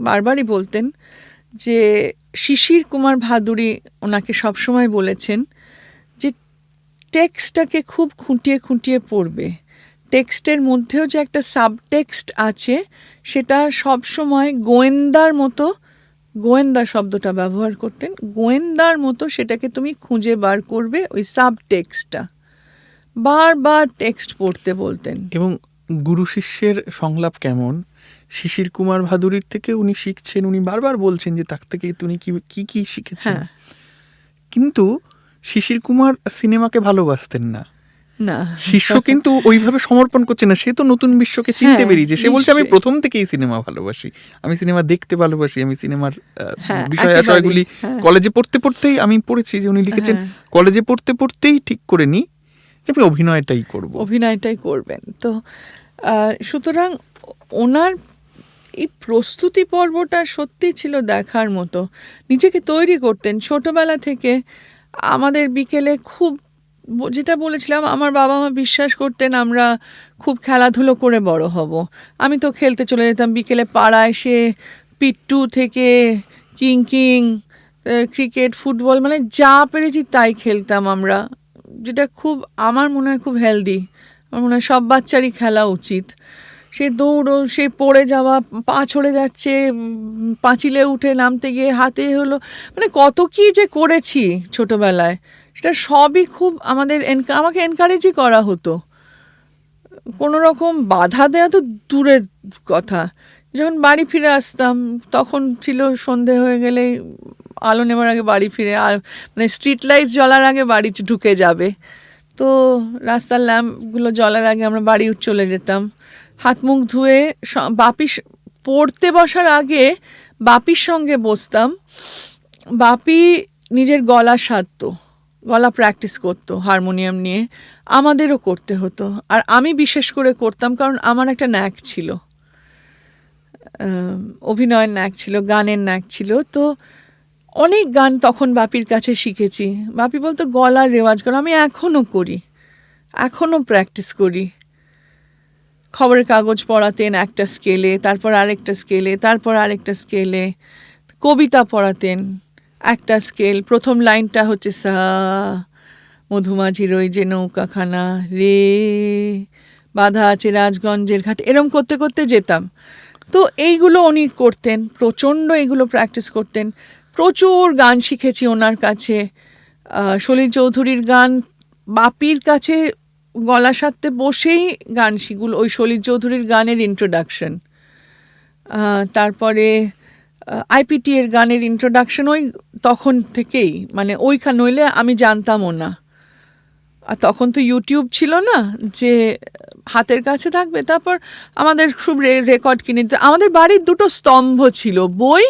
বারবারই বলতেন, যে শিশির কুমার ভাদুড়ী ওনাকে সবসময় বলেছেন যে টেক্সটটাকে খুব খুঁটিয়ে খুঁটিয়ে পড়বে। টেক্সটের মধ্যেও যে একটা সাবটেক্সট আছে, সেটা সবসময় গোয়েন্দার মতো, গোয়েন্দা শব্দটা ব্যবহার করতেন, গোয়েন্দার মতো সেটাকে তুমি খুঁজে বার করবে, ওই সাবটেক্সটটা। বারবার টেক্সট পড়তে বলতেন। এবং গুরু শিষ্যের সংলাপ কেমন, শিশির কুমার ভাদুরীর থেকে উনি শিখছেন, উনি বারবার বলছেন যে তার থেকে উনি কি কি শিখেছেন। হ্যাঁ, কিন্তু শিশির কুমার সিনেমাকে ভালোবাসতেন না, না শিষ্য কিন্তু ওইভাবে সমর্পণ করছে না। সে তো নতুন বিশ্বকে চিনতে হ্যাঁ, পেরিয়েছে, সে বলছে আমি নিশ্চয়ই। প্রথম থেকেই সিনেমা ভালোবাসি, আমি সিনেমা দেখতে ভালোবাসি, আমি সিনেমার হ্যাঁ, বিষয় একেবারেই, আশয়গুলি হ্যাঁ। কলেজে পড়তে পড়তেই, আমি পড়েছি যে উনি লিখেছেন হ্যাঁ। কলেজে পড়তে পড়তেই ঠিক করে নি যে আমি অভিনয়টাই করব। অভিনয়টাই করবেন। তো সুতরাং ওনার এই প্রস্তুতি পর্বটা সত্যি ছিল দেখার মতো। নিজেকে তৈরি করতেন ছোটবেলা থেকে। আমাদের বিকেলে খুব, যেটা বলেছিলাম, আমার বাবা মা বিশ্বাস করতেন আমরা খুব খেলাধুলো করে বড় হব। আমি তো খেলতে চলে যেতাম বিকেলে পাড়ায়, সে পিট্টু থেকে কিং কিং, ক্রিকেট, ফুটবল, মানে যা পেরেছি তাই খেলতাম আমরা, যেটা খুব আমার মনে হয় খুব হেলদি। আমার মনে হয় সব বাচ্চারই খেলা উচিত। সে দৌড়ো, সে পড়ে যাওয়া, পা ছড়ে যাচ্ছে, পাঁচিলে উঠে নামতে গিয়ে হাতে হলো, মানে কত কী যে করেছি ছোটোবেলায়, সেটা সবই খুব আমাকে এনকারেজই করা হতো। কোনো রকম বাধা দেওয়া তো দূরের কথা। যখন বাড়ি ফিরে আসতাম তখন ছিল সন্ধে হয়ে গেলেই আলো নেবার আগে বাড়ি ফিরে, মানে স্ট্রিট লাইট জ্বলার আগে বাড়ি ঢুকে যাবে, তো রাস্তার ল্যাম্পগুলো জ্বলার আগে আমরা বাড়ি চলে যেতাম। হাত মুখ ধুয়ে বাপি পড়তে বসার আগে বাপির সঙ্গে বসতাম। বাপি নিজের গলা সাধতো, গলা প্র্যাকটিস করতো হারমোনিয়াম নিয়ে, আমাদেরও করতে হতো। আর আমি বিশেষ করে করতাম, কারণ আমার একটা ন্যাক ছিল, অভিনয়ের ন্যাক ছিল, গানের ন্যাক ছিল। তো অনেক গান তখন বাপির কাছে শিখেছি। বাপি বলতো গলার রেওয়াজ করো, আমি এখনও করি, এখনও প্র্যাকটিস করি। খবরের কাগজ পড়াতেন একটা স্কেলে, তারপর আরেকটা স্কেলে, তারপর আরেকটা স্কেলে। কবিতা পড়াতেন একটা স্কেল, প্রথম লাইনটা হচ্ছে সা, মধুমাঝির ওই যে নৌকাখানা রে, বাধা আছে রাজগঞ্জের ঘাট, এরম করতে করতে যেতাম। তো এইগুলো উনি করতেন, প্রচণ্ড এগুলো প্র্যাকটিস করতেন। প্রচুর গান শিখেছি ওনার কাছে। সলিল চৌধুরীর গান বাপির কাছে গলা সাধতে বসেই গান শিখগুলো, ওই সলিল চৌধুরীর গানের ইন্ট্রোডাকশন, তারপরে আইপিটি এর গানের ইন্ট্রোডাকশন ওই তখন থেকেই, মানে ওইখান নইলে আমি জানতামও না। আর তখন তো ইউটিউব ছিল না যে হাতের কাছে থাকবে। তারপর আমাদের খুব রেকর্ড কিনে দিতে, আমাদের বাড়ির দুটো স্তম্ভ ছিল, বই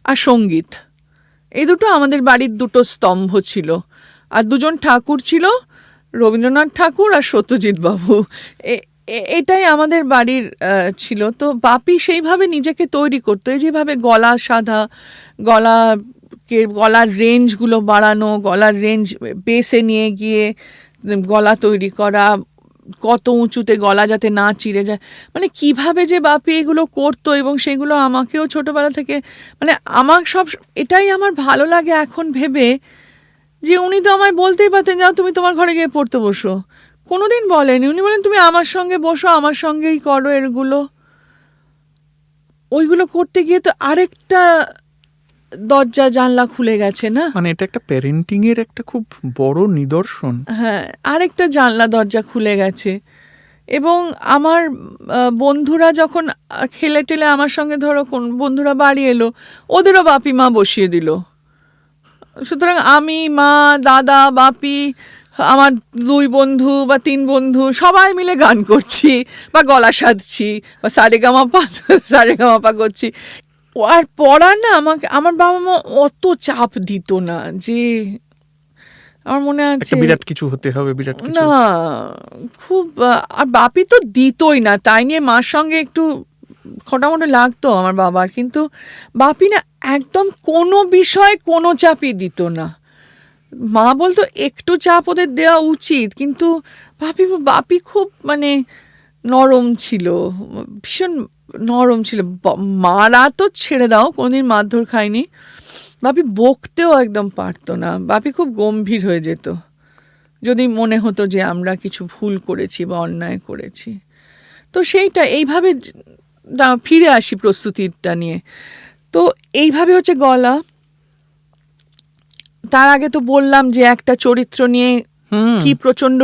আর সঙ্গীত, এই দুটো আমাদের বাড়ির দুটো স্তম্ভ ছিল। আর দুজন ঠাকুর ছিল, রবীন্দ্রনাথ ঠাকুর আর সত্যজিৎ বাবু, এটাই আমাদের বাড়ির ছিল। তো বাপি সেইভাবে নিজেকে তৈরি করতো, এই যেভাবে গলা সাধা, গলার রেঞ্জগুলো বাড়ানো, গলার রেঞ্জ বেসে নিয়ে গিয়ে গলা তৈরি করা, কত উঁচুতে গলা যাতে না চিড়ে যায়, মানে কিভাবে যে বাপি এগুলো করতো। এবং সেগুলো আমাকেও ছোটোবেলা থেকে, মানে আমার এটাই আমার ভালো লাগে এখন ভেবে, যে উনি তো আমায় বলতেই পারতেন যাও তুমি তোমার ঘরে গিয়ে পড়তে বসো, কোনোদিন বলেনি। উনি বলেন তুমি আমার সঙ্গে বসো, আমার সঙ্গেই করো এগুলো। ওইগুলো করতে গিয়ে তো আরেকটা দরজা জানলা খুলে গেছে না, মানে এটা একটা প্যারেন্টিং এর একটা খুব বড় নিদর্শন। হ্যাঁ, আরেকটা জানলা দরজা খুলে গেছে। এবং আমার বন্ধুরা যখন খেলে টেলে আমার সঙ্গে, ধরো কোন বন্ধুরা বাড়ি এলো, ওদেরও বাপি মা বসিয়ে দিল। সুতরাং আমি, মা, দাদা, বাপি, আমার 2 বন্ধু বা 3 বন্ধু সবাই মিলে গান করছি বা গলা সাধছি বা সারেগামাপা করছি। আর পড়া না, আমাকে আমার বাবা মা অত চাপ দিত না, যে আমার মনে আছে বিরাট কিছু হতে হবে, বিরাট কিছু না, খুব। আর বাপি তো দিতই না, তাই নিয়ে মার সঙ্গে একটু খটামটো লাগতো আমার বাবার, কিন্তু বাপি না একদম কোনো বিষয় কোনো চাপই দিত না। মা বলতো একটু চাপ ওদের দেওয়া উচিত, কিন্তু বাপি খুব মানে নরম ছিল, ভীষণ নরম ছিল। মারা তো ছেড়ে দাও, কোনোদিন মারধর খায়নি। বাপি বকতেও একদম পারতো না, বাপি খুব গম্ভীর হয়ে যেত যদি মনে হতো যে আমরা কিছু ভুল করেছি বা অন্যায় করেছি। তো সেইটা এইভাবে ফিরে আসি প্রস্তুতিটা নিয়ে। তো এইভাবে হচ্ছে গলা। তার আগে তো বললাম যে একটা চরিত্র নিয়ে কি প্রচণ্ড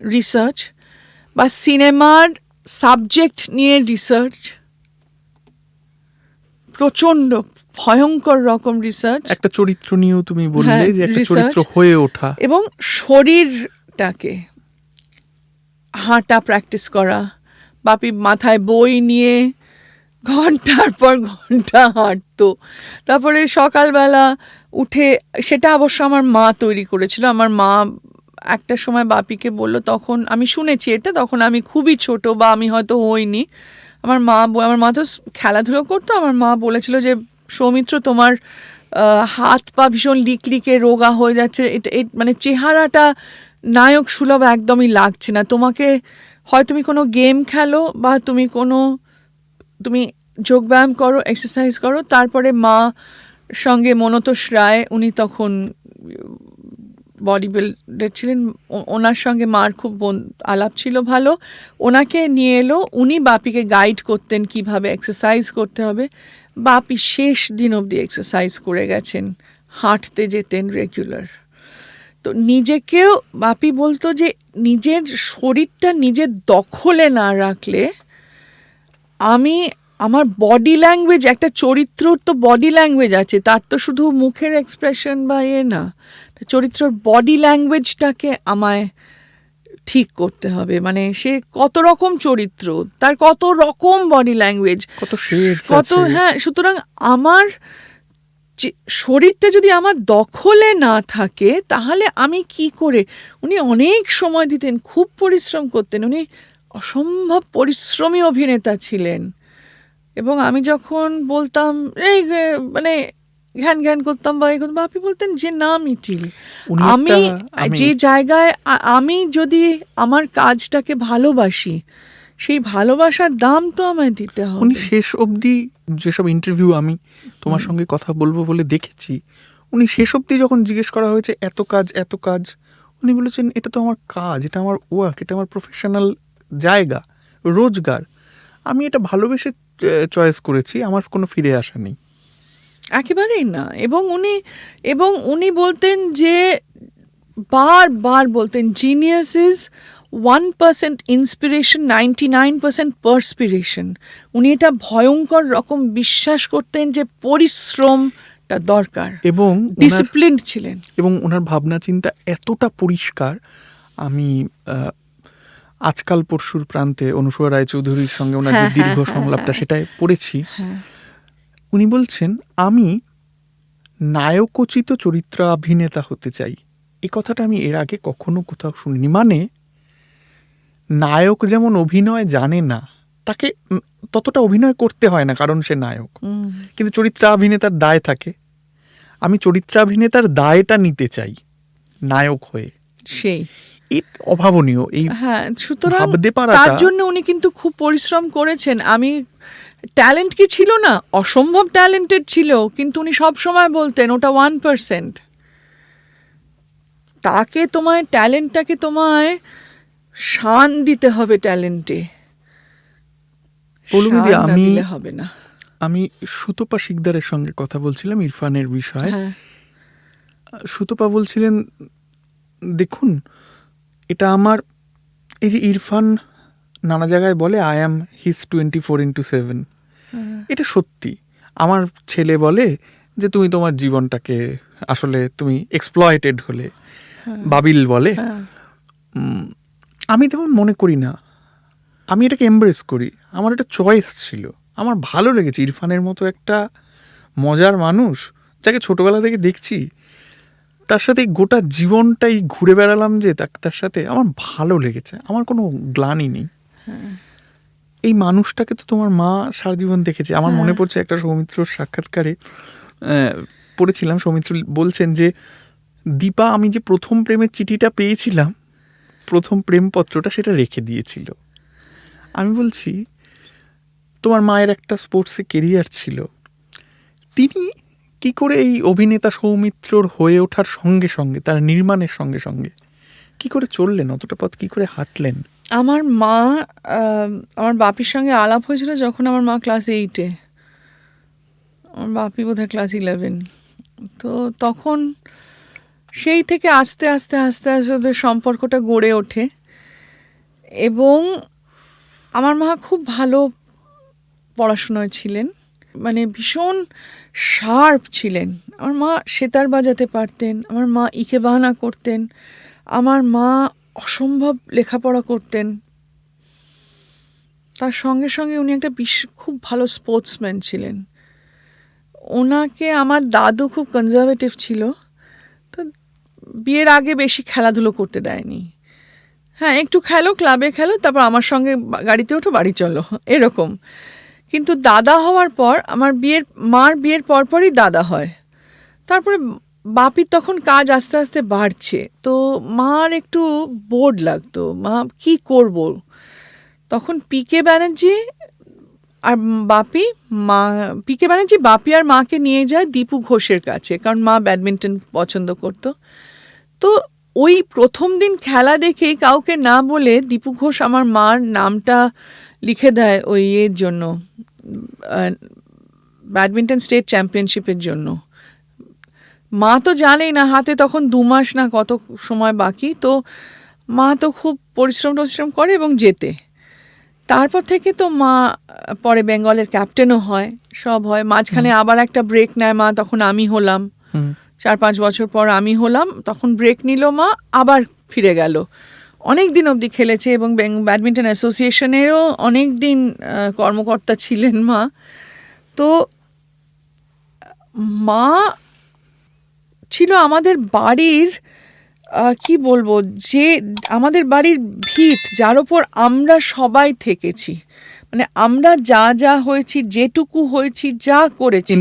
রিসার্চ বা সিনেমার সাবজেক্ট নিয়ে রিসার্চ, প্রচণ্ড ভয়ঙ্কর রকম রিসার্চ। একটা চরিত্র নিয়েও তুমি বললে যে একটা চরিত্র হয়ে ওঠা, এবং শরীরটাকে হাঁটা প্র্যাকটিস করা। বাপি মাথায় বই নিয়ে ঘন্টার পর ঘন্টা হাঁটতো। তারপরে সকালবেলা উঠে, সেটা অবশ্য আমার মা তৈরি করেছিল। আমার মা একটা সময় বাপিকে বলল, তখন আমি শুনেছি এটা, তখন আমি খুবই ছোট বা আমি হয়তো হইনি। আমার মা তো খেলাধুলো করতো। আমার মা বলেছিল যে সৌমিত্র, তোমার হাত পা ভীষণ লিকলিকে রোগা হয়ে যাচ্ছে, এটা মানে চেহারাটা নায়ক সুলভ একদমই লাগছে না তোমাকে, হয় তুমি কোনো গেম খেলো বা তুমি যোগব্যায়াম করো, এক্সারসাইজ করো। তারপরে মা সঙ্গে মনতোষ রায়, উনি তখন বডি বিল্ডার ছিলেন, ওনার সঙ্গে মার খুব আলাপ ছিল ভালো, ওনাকে নিয়ে এলো, উনি বাপিকে গাইড করতেন কিভাবে এক্সারসাইজ করতে হবে। বাপি শেষ দিন অবধি এক্সারসাইজ করে গেছেন, হাঁটতে যেতেন রেগুলার। তো নিজেকেও বাপি বলতো যে নিজের শরীরটা নিজের দখলে না রাখলে আমার বডি ল্যাঙ্গুয়েজ, একটা চরিত্রর তো বডি ল্যাঙ্গুয়েজ আছে, তার তো শুধু মুখের এক্সপ্রেশন বা না, চরিত্রর বডি ল্যাঙ্গুয়েজটাকে আমায় ঠিক করতে হবে। মানে সে কত রকম চরিত্র, তার কত রকম বডি ল্যাঙ্গুয়েজ, কত শেডস কত, আছে। হ্যাঁ, সুতরাং আমার শরীরটা যদি আমার দখলে না থাকে তাহলে আমি কি করে। উনি অনেক সময় দিতেন, খুব পরিশ্রম করতেন, উনি অসম্ভব পরিশ্রমী অভিনেতা ছিলেন। এবং আমি যখন বলতাম এই মানে ঘ্যান ঘ্যান করতাম বা বাপি বলতেন যে না মিটিল, আমি যে জায়গায় আমি যদি আমার কাজটাকে ভালোবাসি, সেই ভালোবাসার দাম তো আমায় দিতে হবে। উনি শেষ অবধি, যেসব ইন্টারভিউ আমি তোমার সঙ্গে কথা বলবো বলে দেখেছি, উনি শেষ অবধি যখন জিজ্ঞেস করা হয়েছে এত কাজ, উনি বলেছেন এটা তো আমার কাজ, এটা আমার ওয়ার্ক, এটা আমার প্রফেশনাল জায়গা, রোজগার, আমি এটা ভালোবেসে চয়েস করেছি, আমার কোনো ফিরে আসা নেই। একেবারেই না। এবং উনি বলতেন যে, বার বলতেন, জিনিয়াস ইজ 1% ইন্সপিরেশন, 99% পার্সপিরেশন। উনি এটা ভয়ঙ্কর রকম বিশ্বাস করতেন যে পরিশ্রমটা দরকার, এবং ডিসিপ্লিন ছিলেন। এবং ওনার ভাবনা চিন্তা এতটা পরিষ্কার, আমি আজকাল পরশুর প্রান্তে অনুসূয়া রায়চৌধুরীর সঙ্গে ওনার যে দীর্ঘ সংলাপটা সেটাই পড়েছি। উনি বলছেন আমি নায়কোচিত চরিত্রাভিনেতা হতে চাই। এই কথাটা আমি এর আগে কখনো কোথাও শুনিনি। মানে নায়ক যেমন অভিনয় জানে না, তাকে ততটা অভিনয় করতে হয় না কারণ সে নায়ক, কিন্তু চরিত্রাভিনেতার দায় থাকে। আমি চরিত্রাভিনেতার দায়টা নিতে চাই নায়ক হয়ে, সেই অভাবনীয়। এই হ্যাঁ, সুতরাং ভাবতে পারাটা, তার জন্য উনি কিন্তু খুব পরিশ্রম করেছেন। আমি ট্যালেন্ট কি ছিল না, অসম্ভব ট্যালেন্টেড ছিল, কিন্তু উনি সব সময় বলতেন ওটা 1%। তাকে ট্যালেন্টটাকে তোমায় শান দিতে হবে, ট্যালেন্টে হবে না। আমি সুতপা শিকদারের সঙ্গে কথা বলছিলাম ইরফানের বিষয়ে। সুতপা বলছিলেন দেখুন, এটা আমার, এই যে ইরফান নানা জায়গায় বলে আই অ্যাম হিজ 24/7, এটা সত্যি। আমার ছেলে বলে যে তুমি তোমার জীবনটাকে আসলে তুমি এক্সপ্লয়েটেড হলে, বাবিল বলে। আমি তেমন মনে করি না, আমি এটাকে এমব্রেস করি। আমার একটা চয়েস ছিল, আমার ভালো লেগেছে। ইরফানের মতো একটা মজার মানুষ যাকে ছোটবেলা থেকে দেখছি, তার সাথে গোটা জীবনটাই ঘুরে বেড়ালাম, যে তার সাথে আমার ভালো লেগেছে, আমার কোনো গ্লানি নেই। এই মানুষটাকে তো তোমার মা সারা জীবন দেখেছে। আমার মনে পড়ছে একটা সৌমিত্রর সাক্ষাৎকারে পড়েছিলাম, সৌমিত্র বলছেন যে দীপা আমি যে প্রথম প্রেমের চিঠিটা পেয়েছিলাম, প্রথম প্রেমপত্রটা, সেটা রেখে দিয়েছিল। আমি বলছি তোমার মায়ের একটা স্পোর্টসে কেরিয়ার ছিল, তিনি কি করে এই অভিনেতা সৌমিত্রর হয়ে ওঠার সঙ্গে সঙ্গে, তার নির্মাণের সঙ্গে সঙ্গে কি করে চললেন, অতটা পথ কি করে হাঁটলেন? আমার বাপির সঙ্গে আলাপ হয়েছিল যখন আমার মা ক্লাস 8-এ, আমার বাপি বোধহয় ক্লাস 11। তো তখন সেই থেকে আস্তে আস্তে আস্তে আস্তে ওদের সম্পর্কটা গড়ে ওঠে। এবং আমার মা খুব ভালো পড়াশোনায় ছিলেন, মানে ভীষণ শার্প ছিলেন। আমার মা সেতার বাজাতে পারতেন, আমার মা ইকেবানা করতেন, আমার মা অসম্ভব লেখাপড়া করতেন। তার সঙ্গে সঙ্গে উনি একটা খুব ভালো স্পোর্টসম্যান ছিলেন। ওনাকে আমার দাদু খুব কনজারভেটিভ ছিল, তো বিয়ের আগে বেশি খেলাধুলো করতে দেয়নি। হ্যাঁ, একটু খেলো, ক্লাবে খেলো, তারপর আমার সঙ্গে গাড়িতে ওঠো, বাড়ি চলো, এরকম। কিন্তু দাদা হওয়ার পর, মার বিয়ের পরপরই দাদা হয়, তারপরে বাপির তখন কাজ আস্তে আস্তে বাড়ছে, তো মার একটু বোর্ড লাগতো, মা কি করব। তখন পিকে ব্যানার্জি আর বাপি মা পিকে ব্যানার্জি বাপি আর মাকে নিয়ে যায় দীপু ঘোষের কাছে, কারণ মা ব্যাডমিন্টন পছন্দ করতো। তো ওই প্রথম দিন খেলা দেখেই কাউকে না বলে দীপু ঘোষ আমার মার নামটা লিখে দেয় ওই এর জন্য, ব্যাডমিন্টন স্টেট চ্যাম্পিয়নশিপের জন্য। মা তো জানেই না, হাতে তখন 2 মাস না কত সময় বাকি। তো মা তো খুব পরিশ্রম করে এবং জেতে। তারপর থেকে তো মা পরে বেঙ্গলের ক্যাপ্টেনও হয়, সব হয়। মাঝখানে আবার একটা ব্রেক নেয় মা, তখন আমি হলাম 4-5 বছর পর আমি হলাম, তখন ব্রেক নিল মা, আবার ফিরে গেল। অনেক দিন অবধি খেলেছে এবং ব্যাডমিন্টন অ্যাসোসিয়েশনেরও অনেক দিন কর্মকর্তা ছিলেন মা। তো মা ছিল আমাদের বাড়ির কি বলবো, যে আমাদের বাড়ির ভিত, যার ওপর আমরা সবাই থেকেছি। মানে আমরা যা যা হয়েছি, যেটুকু হয়েছি, যা করেছি,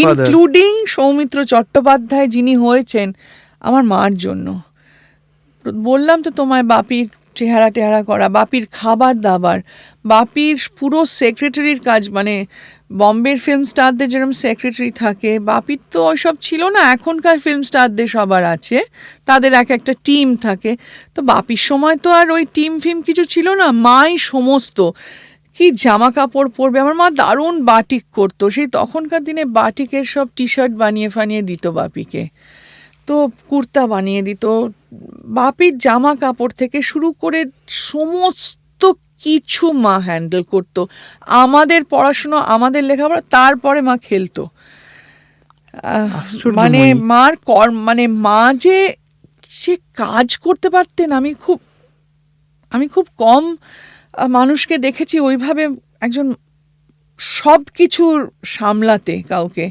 ইনক্লুডিং সৌমিত্র চট্টোপাধ্যায় যিনি হয়েছেন আমার মার জন্য। বললাম তো তোমায়, বাপির চেহারা টেহারা করা, বাপির খাবার দাবার, বাপির পুরো সেক্রেটারির কাজ, মানে বম্বের ফিল্ম স্টারদের যেরকম সেক্রেটারি থাকে, বাপির তো ওইসব ছিল না। এখনকার ফিল্ম স্টারদের সবার আছে, তাদের এক একটা টিম থাকে। তো বাপির সময় তো আর ওই টিম ফিম কিছু ছিল না, মাই সমস্ত। কি জামা কাপড় পরবে, আমার মা দারুণ বাটিক করতো, সেই তখনকার দিনে বাটিকের সব টি শার্ট বানিয়ে দিত বাপিকে, তো কুর্তা বানিয়ে দিত। বাপির জামা কাপড় থেকে শুরু করে সমস্ত কিছু মা হ্যান্ডেল করতো। আমাদের পড়াশুনো, আমাদের লেখাপড়া, তারপরে মা খেলতো। মানে মার মানে মা যে সে কাজ করতে পারতেন, আমি খুব কম মানুষকে দেখেছি ওইভাবে একজন সব কিছু সামলাতে কাউকে।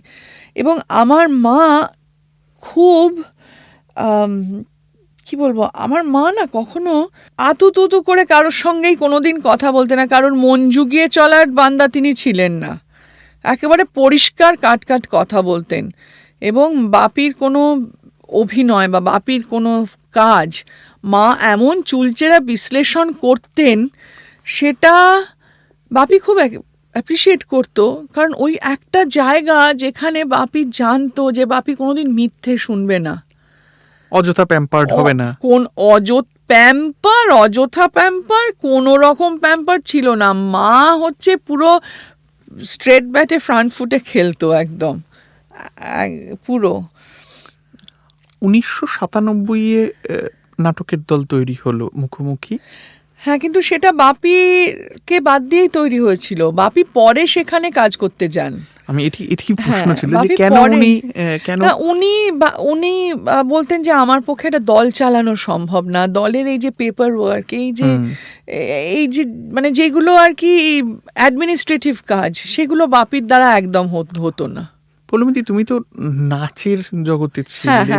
এবং আমার মা খুব কি বলবো, আমার মা না কখনো আতুতুতু করে কারোর সঙ্গেই কোনোদিন কথা বলতে না, কারোর মন জুগিয়ে চলার বান্দা তিনি ছিলেন না। একেবারে পরিষ্কার কাট কথা বলতেন। এবং বাপির কোনো অভিনয় বা বাপির কোনো কাজ মা এমন চুলচেরা বিশ্লেষণ করতেন, সেটা বাপি খুব অ্যাপ্রিসিয়েট করতো। কারণ ওই একটা জায়গা যেখানে বাপি জানতো যে বাপি কোনোদিন মিথ্যে শুনবে না, অযথা প্যাম্পার্ড হবে না। কোন অযথা প্যাম্পার কোনো রকম প্যাম্পার ছিল না। মা হচ্ছে পুরো স্ট্রেট ব্যাটে ফ্রন্ট ফুটে খেলতো একদম পুরো। 1997-এ নাটকের দল তৈরি হলো মুখোমুখি। হ্যাঁ, কিন্তু সেটা বাপিকে বাদ দিয়েই তৈরি হয়েছিল। বাপি পরে সেখানে কাজ করতে যান। আমি এটি প্রশ্ন ছিল যে কেন উনি বলতেন যে আমার পক্ষে একটা দল চালানো সম্ভব না। দলের এই যে পেপার ওয়ার্ক, এই যে মানে যেগুলো আর কি অ্যাডমিনিস্ট্রেটিভ কাজ, সেগুলো বাপির দ্বারা একদম হতো না। পৌলমী, তুমি তো নাচের জগতে ছিলে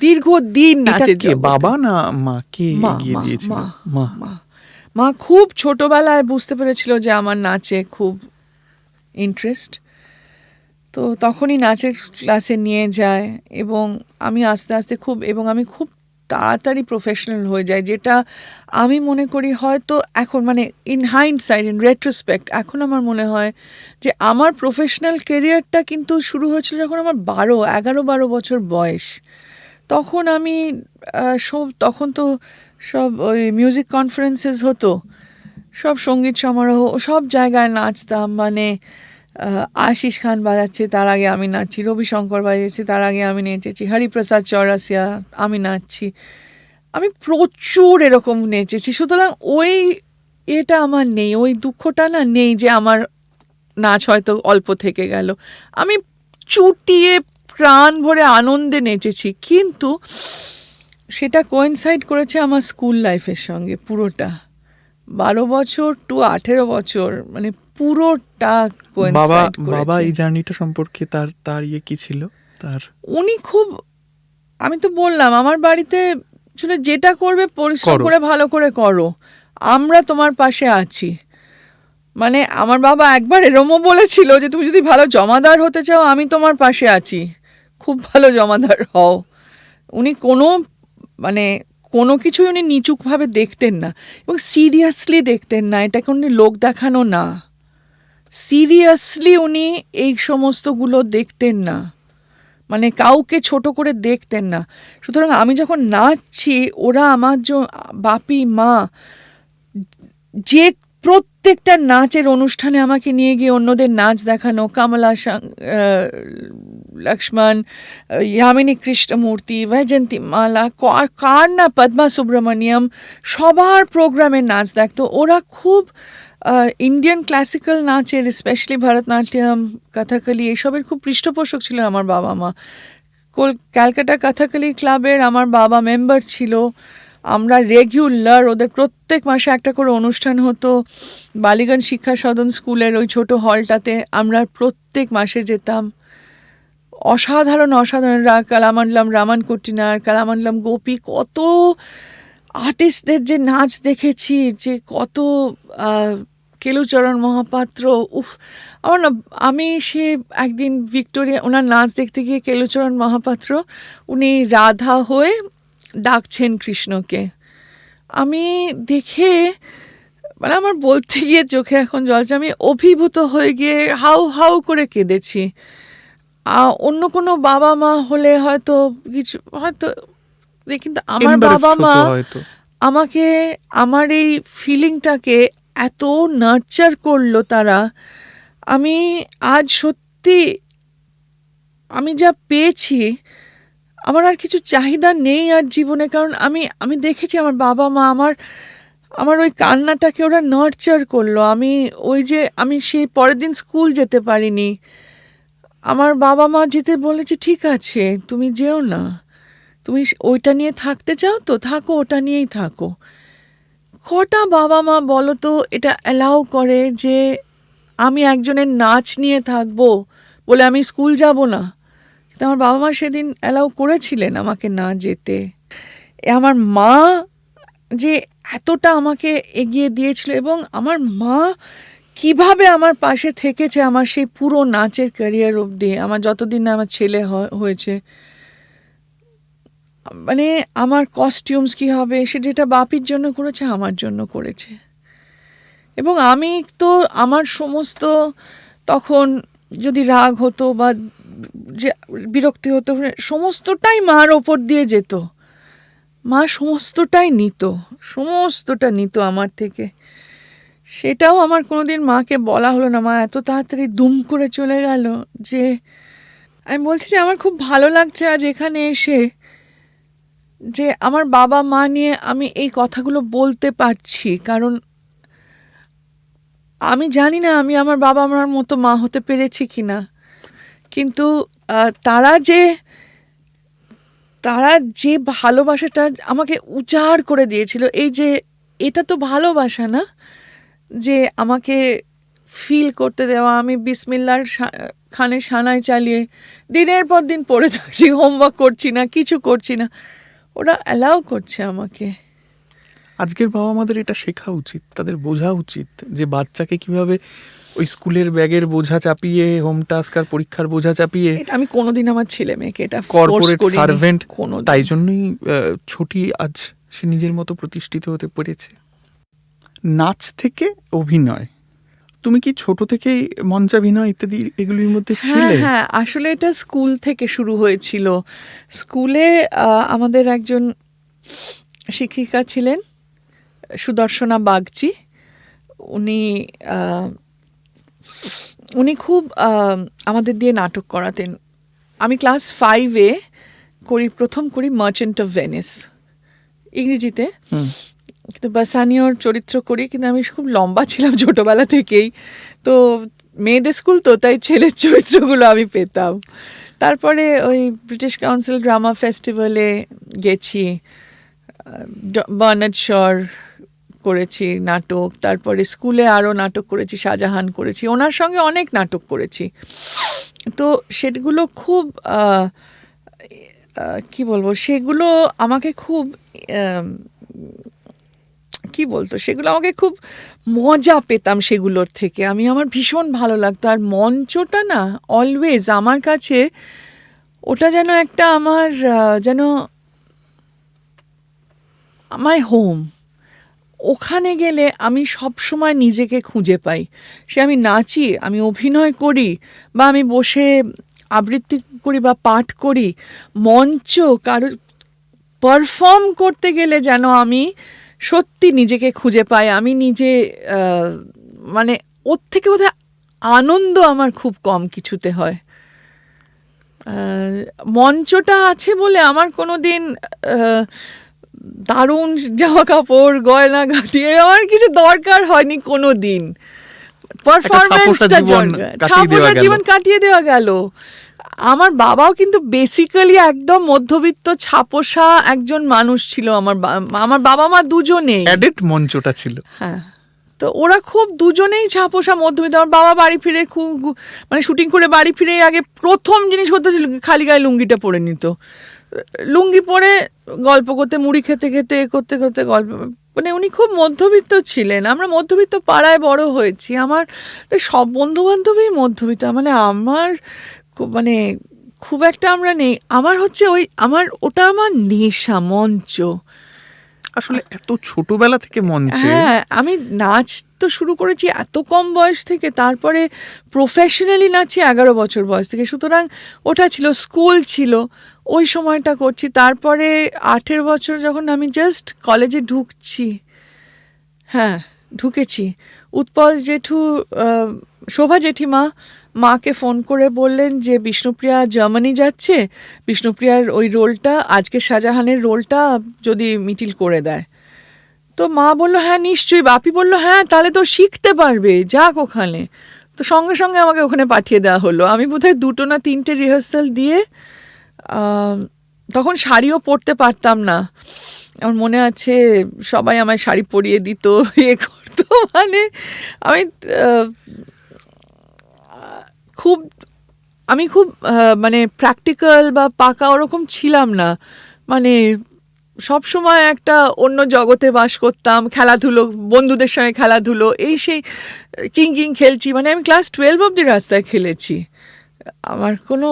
দীর্ঘদিন নাচের জগতে। বাবা না মাকে এগিয়ে দিয়েছিল? মা খুব ছোটবেলায় বুঝতে পেরেছিল যে আমার নাচে খুব ইন্টারেস্ট, তো তখনই নাচের ক্লাসে নিয়ে যায়। এবং আমি আস্তে আস্তে আমি খুব তাড়াতাড়ি প্রফেশনাল হয়ে যাই, যেটা আমি মনে করি হয়তো এখন, মানে ইন হাইন্ডসাইট, ইন রেট্রোস্পেক্ট, এখন আমার মনে হয় যে আমার প্রফেশনাল কেরিয়ারটা কিন্তু শুরু হয়েছিল যখন আমার 11-12 বছর বয়স। তখন আমি তখন তো সব ওই মিউজিক কনফারেন্সেস হতো, সব সঙ্গীত সমারোহ, সব জায়গায় নাচতাম। মানে আশিস খান বাজাচ্ছে, তার আগে আমি নাচছি, রবিশঙ্কর বাজাচ্ছে, তার আগে আমি নেচেছি, হরিপ্রসাদ চৌরাসিয়া, আমি নাচছি। আমি প্রচুর এরকম নেচেছি। সুতরাং ওই এটা আমার নেই, ওই দুঃখটা না নেই যে আমার নাচ হয়তো অল্প থেকে গেল। আমি চুটিয়ে প্রাণ ভরে আনন্দে নেচেছি, কিন্তু সেটা কোয়েনসাইড করেছে আমার স্কুল লাইফের সঙ্গে পুরোটা। 12 বছর টু 18 বছর, মানে পুরোটা কোয়েনসাইড করেছে। বাবা এই জার্নিটা সম্পর্কে তার কি ছিল? উনি খুব, আমি তো বললাম আমার বাড়িতে ছিল যেটা করবে পরিশ্রম করে ভালো করে করো, আমরা তোমার পাশে আছি। মানে আমার বাবা একবার এরমও বলেছিল যে তুমি যদি ভালো জমাদার হতে চাও, আমি তোমার পাশে আছি, খুব ভালো জমাদার হও। উনি কোনো কিছুই উনি নিচুকভাবে দেখতেন না এবং সিরিয়াসলি দেখতেন না, এটাকে উনি লোক দেখানো না, সিরিয়াসলি উনি এই সমস্তগুলো দেখতেন না, মানে কাউকে ছোট করে দেখতেন না। সুতরাং আমি যখন নাচছি, ওরা আমার বাপি মা যে প্রত্যেকটা নাচের অনুষ্ঠানে আমাকে নিয়ে গিয়ে অন্যদের নাচ দেখানো, কমলা লক্ষ্মণ, ইয়ামিনী কৃষ্ণমূর্তি, বৈজয়ন্তী মালা, কার না পদ্মা সুব্রমণিয়াম, সবার প্রোগ্রামে নাচ দেখতো ওরা। খুব ইন্ডিয়ান ক্লাসিক্যাল নাচের, স্পেশালি ভরতনাট্যম, কথাকলি, এইসবের খুব পৃষ্ঠপোষক ছিলেন আমার বাবা মা। ক্যালকাটা কথাকলি ক্লাবের আমার বাবা মেম্বার ছিল। আমরা রেগুলার, ওদের প্রত্যেক মাসে একটা করে অনুষ্ঠান হতো বালিগঞ্জ শিক্ষা সদন স্কুলের ওই ছোট হলটাতে, আমরা প্রত্যেক মাসে যেতাম। অসাধারণ অসাধারণ কালামান্ডলাম রামান কট্টিনার, কালামান্ডলাম গোপী, কত আর্টিস্টদের যে নাচ দেখেছি, যে কত কেলুচরণ মহাপাত্র, উফ! আমার না, আমি সে একদিন ভিক্টোরিয়া ওনার নাচ দেখতে গিয়ে কেলুচরণ মহাপাত্র উনি রাধা হয়ে ডাকছেন কৃষ্ণকে, আমি দেখে মানে আমার বলতে গিয়ে চোখে এখন জলছে, আমি অভিভূত হয়ে গিয়ে হাউ হাউ করে কেঁদেছি। অন্য কোনো বাবা মা হলে হয়তো কিছু হয়তো, কিন্তু আমার বাবা মা আমাকে, আমার এই ফিলিংটাকে এত নার্চার করলো তারা। আমি আজ সত্যি আমি যা পেয়েছি, আমার আর কিছু চাহিদা নেই আর জীবনে। কারণ আমি দেখেছি আমার বাবা মা আমার ওই কান্নাটাকে ওরা নার্চার করলো। আমি সেই পরের দিন স্কুল যেতে পারিনি। আমার বাবা মা যেতে বলেছে, ঠিক আছে তুমি যেও না, তুমি ওইটা নিয়ে থাকতে চাও তো থাকো, ওটা নিয়েই থাকো। কটা বাবা মা বলো তো এটা অ্যালাউ করে যে আমি একজনের নাচ নিয়ে থাকবো বলে আমি স্কুল যাব না? কিন্তু আমার বাবা মা সেদিন অ্যালাউ করেছিলেন আমাকে না যেতে। আমার মা যে এতটা আমাকে এগিয়ে দিয়েছিল, এবং আমার মা কিভাবে আমার পাশে থেকেছে আমার সেই পুরো নাচের ক্যারিয়ার অবধি, আমার যতদিন না আমার ছেলে হয়েছে। মানে আমার কস্টিউমস কী হবে, সে যেটা বাপির জন্য করেছে আমার জন্য করেছে। এবং আমি তো আমার সমস্ত, তখন যদি রাগ হতো বা যে বিরক্তি হতো, সমস্তটাই মার ওপর দিয়ে যেত। মা সমস্তটা নিত আমার থেকে। সেটাও আমার কোনোদিন মাকে বলা হলো না। মা এত তাড়াতাড়ি দুম করে চলে গেল যে আমি বলছি যে আমার খুব ভালো লাগছে আজ এখানে এসে, যে আমার বাবা মা নিয়ে আমি এই কথাগুলো বলতে পারছি। কারণ আমি জানি না আমি আমার বাবা মার মতো মা হতে পেরেছি কি না, কিন্তু তারা যে ভালোবাসাটা আমাকে উজাড় করে দিয়েছিল, এই যে এটা তো ভালোবাসা না, যে আমাকে ফিল করতে দেওয়া। আমি বিসমিল্লার খানে সানায় চালিয়ে দিনের পর দিন পড়ে থাকছি, হোমওয়ার্ক করছি না, কিছু করছি না, ওরা অ্যালাউ করছে আমাকে। আজকের বাবা মাদের এটা শেখা উচিত, তাদের বোঝা উচিত যে বাচ্চাকে কিভাবে ওই স্কুলের ব্যাগের বোঝা চাপিয়ে, হোম টাস্ক আর পরীক্ষার বোঝা চাপিয়ে, আমি কোনোদিন আমার ছেলে মেয়েকে এটা কর্পোরেট সার্ভেন্ট, তাই জন্যই ছোটি আজ সে নিজের মতো প্রতিষ্ঠিত হতে পেরেছে। নাচ থেকে অভিনয়, তুমি কি ছোট থেকেই মঞ্চাভিনয় ইত্যাদি এগুলির মধ্যে ছিলে? হ্যাঁ, আসলে এটা স্কুল থেকে শুরু হয়েছিল। স্কুলে আমাদের একজন শিক্ষিকা ছিলেন, সুদর্শনা বাগচি। উনি খুব আমাদের দিয়ে নাটক করাতেন। আমি ক্লাস 5-এ প্রথম করি মার্চেন্ট অফ ভেনিস, ইংরেজিতে। কিন্তু বাসানিওর চরিত্র করি, কিন্তু আমি খুব লম্বা ছিলাম ছোটোবেলা থেকেই, তো মেয়েদের স্কুল তো, তাই ছেলের চরিত্রগুলো আমি পেতাম। তারপরে ওই ব্রিটিশ কাউন্সিল ড্রামা ফেস্টিভ্যালে গেছি, বার্নার্ড শর করেছি নাটক। তারপরে স্কুলে আরও নাটক করেছি, শাহজাহান করেছি, ওনার সঙ্গে অনেক নাটক করেছি। তো সেগুলো খুব কি বলবো, সেগুলো আমাকে খুব কি বলতো, সেগুলো আমাকে খুব মজা পেতাম সেগুলোর থেকে। আমার ভীষণ ভালো লাগতো। আর মঞ্চটা না অলওয়েজ আমার কাছে ওটা যেন একটা যেন মাই হোম। ওখানে গেলে আমি সব সময় নিজেকে খুঁজে পাই। সে আমি নাচি, আমি অভিনয় করি, বা আমি বসে আবৃত্তি করি বা পাঠ করি, মঞ্চ কারো পারফর্ম করতে গেলে যেন আমি সত্যি নিজেকে খুঁজে পাই। আমি নিজে মানে ওর থেকে বোধহয় আনন্দ আমার খুব কম কিছুতে হয়। মঞ্চটা আছে বলে আমার কোনো দিন দারুণ জামা কাপড় গয়না গাটিয়ে আমার কিছু দরকার হয়নি কোনো দিন। পারফরমেন্সটা ছাপোষা জীবন কাটিয়ে দেওয়া গেল। আমার বাবাও কিন্তু বেসিক্যালি একদম মধ্যবিত্ত ছাপোষা একজন মানুষ ছিল। আমার বাবা মা দুজনেই অ্যাডেড মঞ্চটা ছিল। হ্যাঁ, তো ওরা খুব দুজনেই ছাপোষা মধ্যবিত্ত। আমার বাবা বাড়ি ফিরে খুব মানে শুটিং করে বাড়ি ফিরে আগে প্রথম জিনিস করতে খালি গায়ে লুঙ্গিটা পরে নিত। লুঙ্গি পরে গল্প করতে, মুড়ি খেতে খেতে করতে করতে গল্প, মানে উনি খুব মধ্যবিত্ত ছিলেন। আমরা মধ্যবিত্ত পাড়ায় বড় হয়েছি। আমার সব বন্ধু বান্ধবী মধ্যবিত্ত, মানে আমার মানে খুব একটা আমরা নেই। আমার হচ্ছে ওটা আমার নেশা, মঞ্চ। আসলে এত ছোটবেলা থেকে মঞ্চে। হ্যাঁ, আমি নাচ তো শুরু করেছি এত কম বয়স থেকে, তারপরে প্রফেশনালি নাচি 11 বছর বয়স থেকে। সুতরাং ওটা ছিল, স্কুল ছিল, ওই সময়টা করছি। তারপরে 18 বছর যখন আমি জাস্ট কলেজে ঢুকছি, হ্যাঁ ঢুকেছি, উৎপল জেঠু, শোভা জেঠিমা মাকে ফোন করে বললেন যে বিষ্ণুপ্রিয়া জার্মানি যাচ্ছে, বিষ্ণুপ্রিয়ার ওই রোলটা, আজকে শাহজাহানের রোলটা যদি মিটিল করে দেয়। তো মা বলল হ্যাঁ নিশ্চয়ই। বাপি বলল হ্যাঁ তাহলে তো শিখতে পারবে, যাক ওখানে। তো সঙ্গে সঙ্গে আমাকে ওখানে পাঠিয়ে দেওয়া হলো। আমি বোধহয় 2 না 3টে রিহার্সাল দিয়ে, তখন শাড়িও পরতে পারতাম না। আমার মনে আছে সবাই আমায় শাড়ি পরিয়ে দিত, করতো, মানে আমি খুব মানে প্র্যাকটিক্যাল বা পাকা ওরকম ছিলাম না। মানে সব সময় একটা অন্য জগতে বাস করতাম। খেলাধুলো, বন্ধুদের সঙ্গে খেলাধুলো, এই সেই কিং খেলছি। মানে আমি ক্লাস 12 অবধি রাস্তায় খেলেছি। আমার কোনো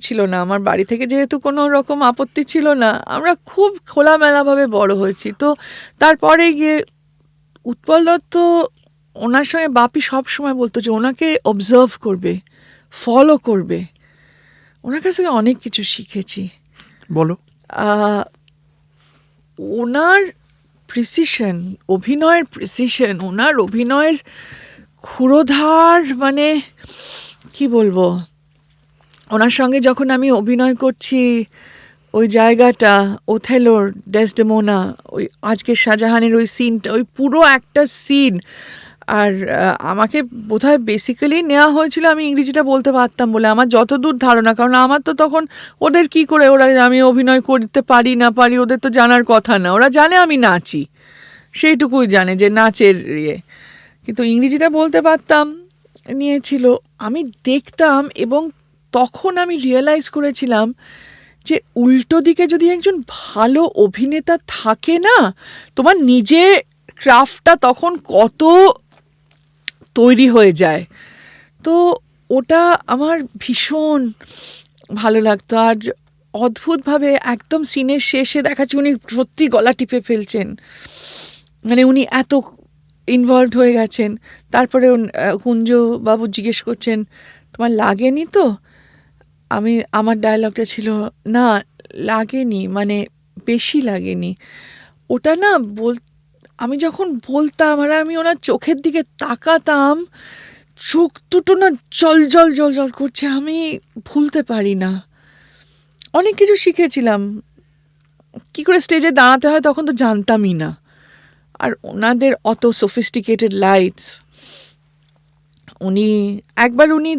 ছিল না, আমার বাড়ি থেকে যেহেতু কোনো রকম আপত্তি ছিল না, আমরা খুব খোলামেলাভাবে বড় হয়েছি। তো তারপরে গিয়ে উৎপল দত্ত, ওনার সঙ্গে বাপি সব সময় বলতো যে ওনাকে অবজার্ভ করবে, ফলো করবে। ওনার কাছ থেকে অনেক কিছু শিখেছি। বলো। ওনার প্রিসিশন, অভিনয়ের প্রিসিশন, ওনার অভিনয়ের ক্ষুরোধার, মানে কি বলবো। ওনার সঙ্গে যখন আমি অভিনয় করছি, ওই জায়গাটা, ওথেলোর ডেসডেমোনা, ওই আজকে শাহজাহানের ওই সিনটা, ওই পুরো একটা সিন। আর আমাকে বোধহয় বেসিক্যালি নেওয়া হয়েছিল, আমি ইংরেজিটা বলতে পারতাম বলে, আমার যতদূর ধারণা। কারণ আমার তো তখন ওদের কি করে, ওরা আমি অভিনয় করতে পারি না পারি ওদের তো জানার কথা না। ওরা জানে আমি নাচি, সেইটুকুই জানে যে নাচের ইয়ে। কিন্তু ইংরেজিটা বলতে পারতাম, নিয়েছিল। আমি দেখতাম এবং তখন আমি রিয়েলাইজ করেছিলাম যে উল্টো দিকে যদি একজন ভালো অভিনেতা থাকে না, তোমার নিজে ক্রাফটটা তখন কত তৈরি হয়ে যায়। তো ওটা আমার ভীষণ ভালো লাগতো। আর অদ্ভুতভাবে একদম সিনের শেষে দেখাচ্ছি উনি সত্যি গলা টিপে ফেলছেন, মানে উনি এত ইনভলভড হয়ে গেছেন। তারপরে কুঞ্জবাবু জিজ্ঞেস করছেন তোমার লাগেনি তো? আমার ডায়লগটা ছিল না লাগেনি, মানে বেশি লাগেনি। ওটা না আমি যখন বলতাম আর আমি ওনার চোখের দিকে তাকাতাম, চোখ দুটো না জল জল জল জল করছে। আমি ভুলতে পারি না। অনেক কিছু শিখেছিলাম, কি করে স্টেজে দাঁড়াতে হয় তখন তো জানতামই না। আর ওনাদের অত সফিস্টিকেটেড লাইটস, উনি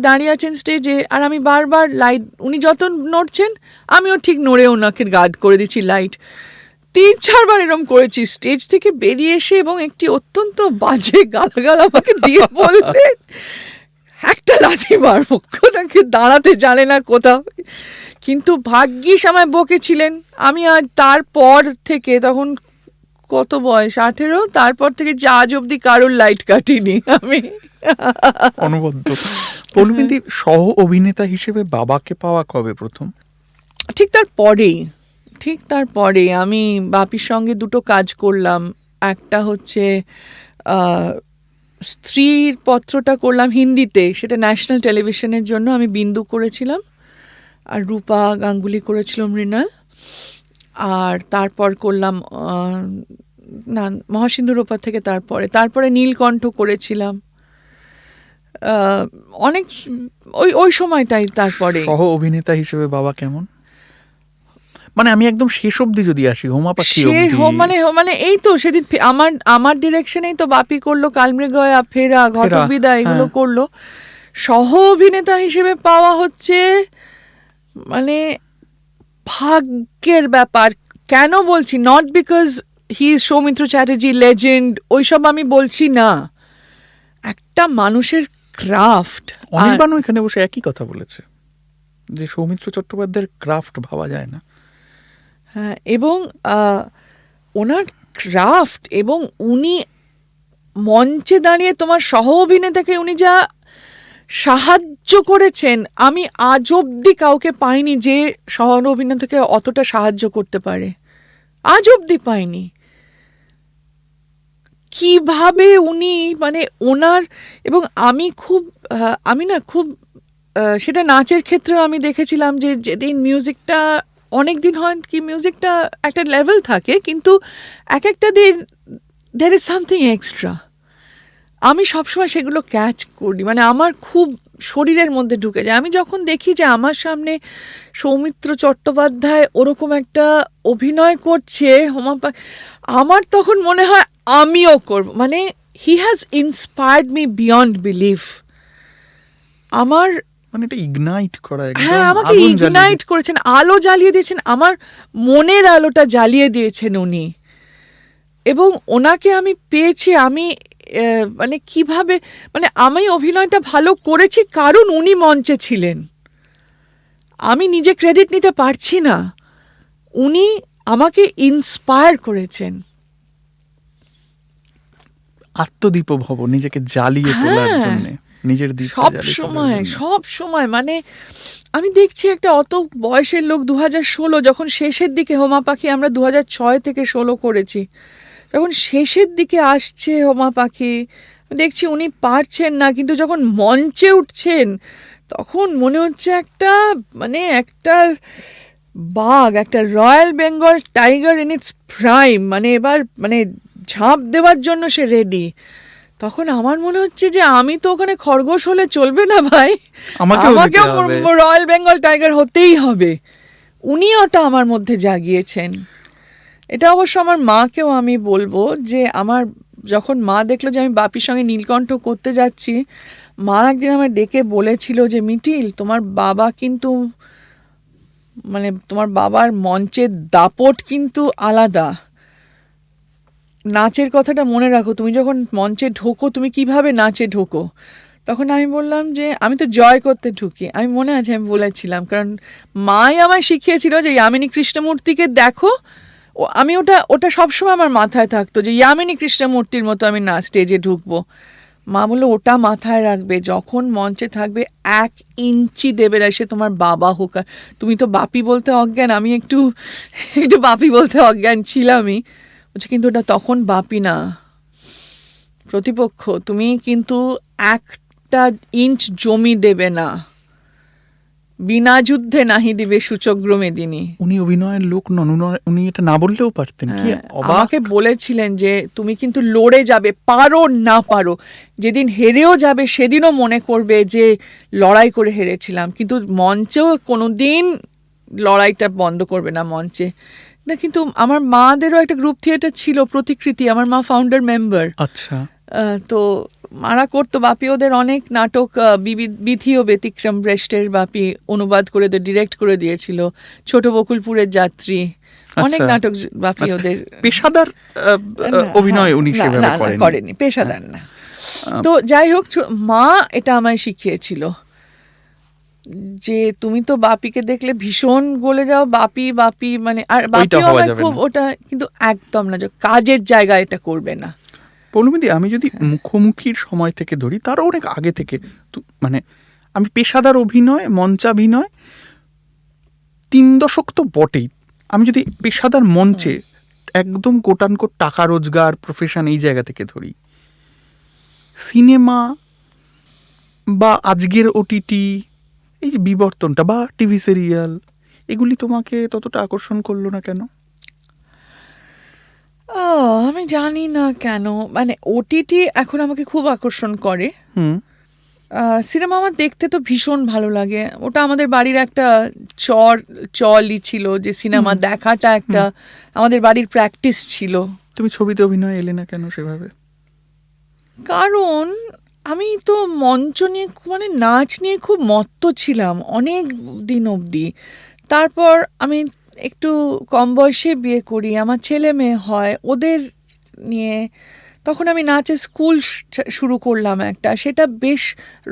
দাঁড়িয়ে আছেন স্টেজে আর আমি বারবার লাইট, উনি যত নড়ছেন আমিও ঠিক নড়ে ওনাকে গার্ড করে দিচ্ছি লাইট। 3-4 বার এরম করেছি। স্টেজ থেকে বেরিয়ে এসে এবং একটি অত্যন্ত বাজে গালাগাল আমাকে দিয়ে বললেন একটা লাথি মারবো, ওনাকে দাঁড়াতে জানে না কোথাও। কিন্তু ভাগ্যিস আমায় বকেছিলেন। আমি আর তারপর থেকে, তখন কত বয়স, 18, তারপর থেকে আজ অব্দি কারোর লাইট কাটিনি আমি। অনবদ্য। পৌলমিদি, সহ অভিনেতা হিসেবে বাবাকে পাওয়া কবে প্রথম? ঠিক তারপরে আমি বাপির সঙ্গে 2টো কাজ করলাম একটা হচ্ছে স্ত্রীর পত্রটা করলাম হিন্দিতে, সেটা ন্যাশনাল টেলিভিশনের জন্য আমি বিন্দু করেছিলাম, আর রূপা গাঙ্গুলি করেছিল মৃণাল, আর তারপর করলাম না মহাসিন্ধুর ওপার থেকে, তারপরে নীলকণ্ঠ করেছিলাম অনেক ওই সময়টাই। তারপরে সহ অভিনেতা হিসেবে বাবা কেমন? মানে আমি একদম শেষ অবধি যদি আসি, হোমা পাখি অবধি। মানে এই তো সেদিন আমার ডিরেকশনেই তো বাপি করলো, কালমৃগয়া, ফেরা, ঘটক বিদায়, এগুলো করলো। সহ অভিনেতা হিসেবে পাওয়া হচ্ছে মানে ভাগ্যের ব্যাপার। কেন বলছি? Not because he is Soumitra Chatterjee legend, ওইসব আমি বলছি না। একটা মানুষের ক্রাফট। অনির্বাণও এখানে বসে একই কথা বলেছে যে সৌমিত্র চট্টোপাধ্যায়ের ক্রাফট ভাবা যায় না। হ্যাঁ, এবং ওনার ক্রাফট, এবং উনি মঞ্চে দাঁড়িয়ে তোমার সহ অভিনেতাকে উনি যা সাহায্য করেছেন, আমি আজ অব্দি কাউকে পাইনি যে সহ অভিনেতাকে অতটা সাহায্য করতে পারে, আজ অব্দি পাইনি। কিভাবে উনি মানে ওনার, এবং আমি খুব সেটা নাচের ক্ষেত্রেও আমি দেখেছিলাম যে যেদিন মিউজিকটা, অনেক দিন হয় কি মিউজিকটা একটা লেভেল থাকে, কিন্তু এক একটা দিন দের ইজ সামথিং এক্সট্রা। আমি সবসময় সেগুলো ক্যাচ করি, মানে আমার খুব শরীরের মধ্যে ঢুকে যায়। আমি যখন দেখি যে আমার সামনে সৌমিত্র চট্টোপাধ্যায় ওরকম একটা অভিনয় করছে আমার তখন মনে হয় আমিও করব। মানে he has inspired me beyond believe. আমার মানে এটা ইগনাইট করা, হ্যাঁ, আমাকে ইগনাইট করেছেন, আলো জ্বালিয়ে দিয়েছেন, আমার মনের আলোটা জ্বালিয়ে দিয়েছেন উনি। এবং ওনাকে আমি পেয়েছি, আমি মানে কিভাবে, মানে আমি অভিনয়টা ভালো করেছি কারণ উনি মঞ্চে ছিলেন। আমি নিজে ক্রেডিট নিতে পারছি না, উনি আমাকে ইন্সপায়ার করেছেন। আত্মদীপ ভব, নিজেকে জ্বালিয়ে তোলার জন্য, নিজের দ্বীপ সব সময় মানে আমি দেখছি একটা অত বয়সের লোক, 2016 যখন শেষের দিকে, হোমা পাখি আমরা 2006 থেকে 16 করেছি, যখন শেষের দিকে আসছে হোমা পাখি, দেখছি উনি পারছেন না, কিন্তু যখন মঞ্চে উঠছেন তখন মনে হচ্ছে একটা মানে একটা বাঘ, একটা royal Bengal tiger in it's prime, মানে এবার মানে ঝাঁপ দেওয়ার জন্য সে রেডি। তখন আমার মনে হচ্ছে যে আমি তো ওখানে খরগোশ হলে চলবে না ভাই, আমাকেও রয়্যাল বেঙ্গল টাইগার হতেই হবে। উনি ওটা আমার মধ্যে জাগিয়েছেন। এটা অবশ্য আমার মাকেও আমি বলবো যে আমার যখন মা দেখলো যে আমি বাপির সঙ্গে নীলকণ্ঠ করতে যাচ্ছি, মা একদিন আমার ডেকে বলেছিল যে মিটিল, তোমার বাবা কিন্তু মানে তোমার বাবার মঞ্চের দাপট কিন্তু আলাদা, নাচের কথাটা মনে রাখো, তুমি যখন মঞ্চে ঢোকো তুমি কিভাবে নাচে ঢোকো। তখন আমি বললাম যে আমি তো জয় করতে ঢুকি, আমি মনে আছে আমি বলেছিলাম, কারণ মাই আমায় শিখিয়েছিল যে ইয়ামিনী কৃষ্ণমূর্তিকে দেখো, আমি ওটা সবসময় আমার মাথায় থাকতো যে ইয়ামিনী কৃষ্ণমূর্তির মতো আমি না স্টেজে ঢুকবো। মা বললো ওটা মাথায় রাখবে, যখন মঞ্চে থাকবে 1 ইঞ্চি দেবে না, সে তোমার বাবা হোক। তুমি তো বাপি বলতে অজ্ঞান, আমি একটু বাপি বলতে অজ্ঞান ছিলামই, বলছে কিন্তু ওটা তখন বাপি না, প্রতিপক্ষ, তুমি কিন্তু 1 ইঞ্চ জমি দেবে না, বিনা যুদ্ধে নাহি দিবে সূচগ্র মেদিনী। উনি অভিনয়ের লোক নন, উনি এটা না বললেও পারতেন। কি আমাকে বলেছিলেন যে তুমি কিন্তু লড়ে যাবে, পারো না পারো, যেদিন হেরেও যাবে সেদিনও মনে করবে যে লড়াই করে হেরেছিলাম, কিন্তু মঞ্চেও কোনোদিন লড়াইটা বন্ধ করবে না মঞ্চে না। কিন্তু আমার মাদেরও একটা গ্রুপ থিয়েটার ছিল প্রতিকৃতি, আমার মা ফাউন্ডার মেম্বার। আচ্ছা, তো মারা করতো, বাপি ওদের অনেক নাটক, বিধি ও ব্যতিক্রম ব্রেস্টের বাপি অনুবাদ করে ডিরেক্ট করে দিয়েছিল, ছোট বকুলপুরের যাত্রী, অনেক নাটক বাপি ওদের। পেশাদার অভিনয় উনি সেভাবে করেনি, পেশাদার না। তো যাই হোক, মা এটা আমায় শিখিয়েছিল যে তুমি তো বাপিকে দেখলে ভীষণ গলে যাও, বাপি বাপি মানে, আর বাপিও আমায় খুব ওটা, কিন্তু একদম না, কাজের জায়গায় এটা করবে না। পৌলমীদি, আমি যদি মুখোমুখির সময় থেকে ধরি, তারও অনেক আগে থেকে, মানে আমি পেশাদার অভিনয়, মঞ্চাভিনয় 3 দশক তো বটেই, আমি যদি পেশাদার মঞ্চে একদম কোটানকোট টাকা রোজগার প্রফেশন এই জায়গা থেকে ধরি, সিনেমা বা আজকের ওটিটি, এই যে বিবর্তনটা বা টিভি সিরিয়াল, এগুলি তোমাকে ততটা আকর্ষণ করলো না কেন? আমি জানি না কেন, মানে ওটিটি এখন আমাকে খুব আকর্ষণ করে। হুম সিনেমা আমার দেখতে তো ভীষণ ভালো লাগে, ওটা আমাদের বাড়ির একটা চলই ছিল যে সিনেমা দেখাটা একটা আমাদের বাড়ির প্র্যাকটিস ছিল। তুমি ছবিতে অভিনয় এলে না কেন সেভাবে? কারণ আমি তো মঞ্চ নিয়ে মানে নাচ নিয়ে খুব মত্ত ছিলাম অনেক দিন অবধি। তারপর আমি একটু কম বয়সে বিয়ে করি, আমার ছেলে মেয়ে হয়, ওদের নিয়ে তখন আমি নাচের স্কুল শুরু করলাম একটা, সেটা বেশ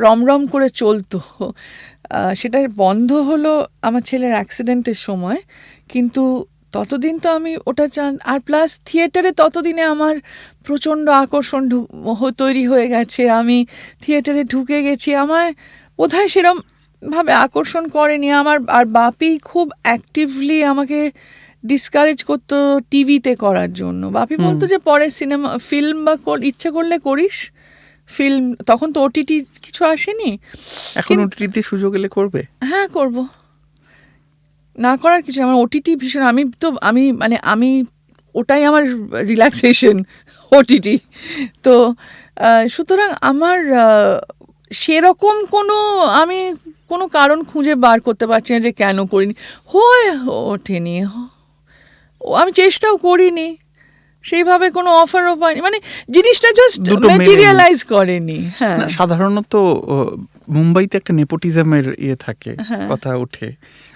রমরম করে চলতো। সেটা বন্ধ হলো আমার ছেলের অ্যাক্সিডেন্টের সময়, কিন্তু ততদিন তো আমি ওটা আর প্লাস থিয়েটারে ততদিনে আমার প্রচণ্ড আকর্ষণ তৈরি হয়ে গেছে, আমি থিয়েটারে ঢুকে গেছি, আমায় বোধহয় সেরমভাবে আকর্ষণ করেনি আমার। আর বাপি খুব অ্যাক্টিভলি আমাকে ডিসকারেজ করতো টিভিতে করার জন্য। বাপি বলতো যে পরে সিনেমা ফিল্ম বা ইচ্ছে করলে করিস ফিল্ম, তখন তো ওটিটি কিছু আসেনি। এখন ওটিটিতে সুযোগ এলে করবে? হ্যাঁ করব, না করার কিছু, আমার ওটিটি ভীষণ, আমি ওটাই আমার রিল্যাক্সেশন ওটিটি। তো সুতরাং আমার সেরকম আমি কোনো কারণ খুঁজে বার করতে পারছি না যে কেন করিনি, হয়ে ওঠেনি, আমি চেষ্টাও করিনি, সেইভাবে কোনো অফারও পাইনি, মানে জিনিসটা জাস্ট ম্যাটেরিয়ালাইজ করেনি। হ্যাঁ, সাধারণত মুম্বাইতে একটা নেপোটিজমের থাকে, কথা ওঠে,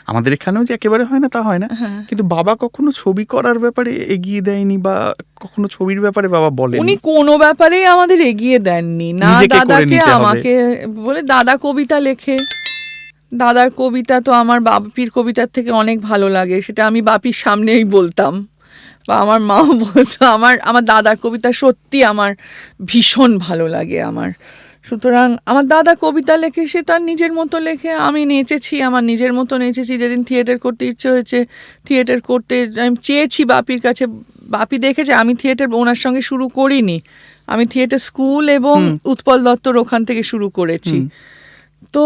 আমাদের এখানেও যে একেবারে হয় না তা হয় না, কিন্তু বাবা কখনো ছবি করার ব্যাপারে এগিয়ে দেয়নি বা কখনো ছবির ব্যাপারে বাবা বলেন? উনি কোনো ব্যাপারেই আমাদের এগিয়ে দেননি, না দাদাকে আমাকে বলে দাদা কবিতা লেখে, দাদার কবিতা তো আমার বাপির কবিতার থেকে অনেক ভালো লাগে, সেটা আমি বাপির সামনেই বলতাম, বা আমার মাও বলতো আমার দাদার কবিতা সত্যি আমার ভীষণ ভালো লাগে আমার। সুতরাং আমার দাদা কবিতা লেখে, সে তার নিজের মতো লেখে, আমি নেচেছি আমার নিজের মতো নেচেছি, যেদিন থিয়েটার করতে ইচ্ছে হয়েছে থিয়েটার করতে আমি চেয়েছি বাপির কাছে, বাপি দেখেছে আমি থিয়েটার ওনার সঙ্গে শুরু করিনি, আমি থিয়েটার স্কুল এবং উৎপল দত্তর ওখান থেকে শুরু করেছি, তো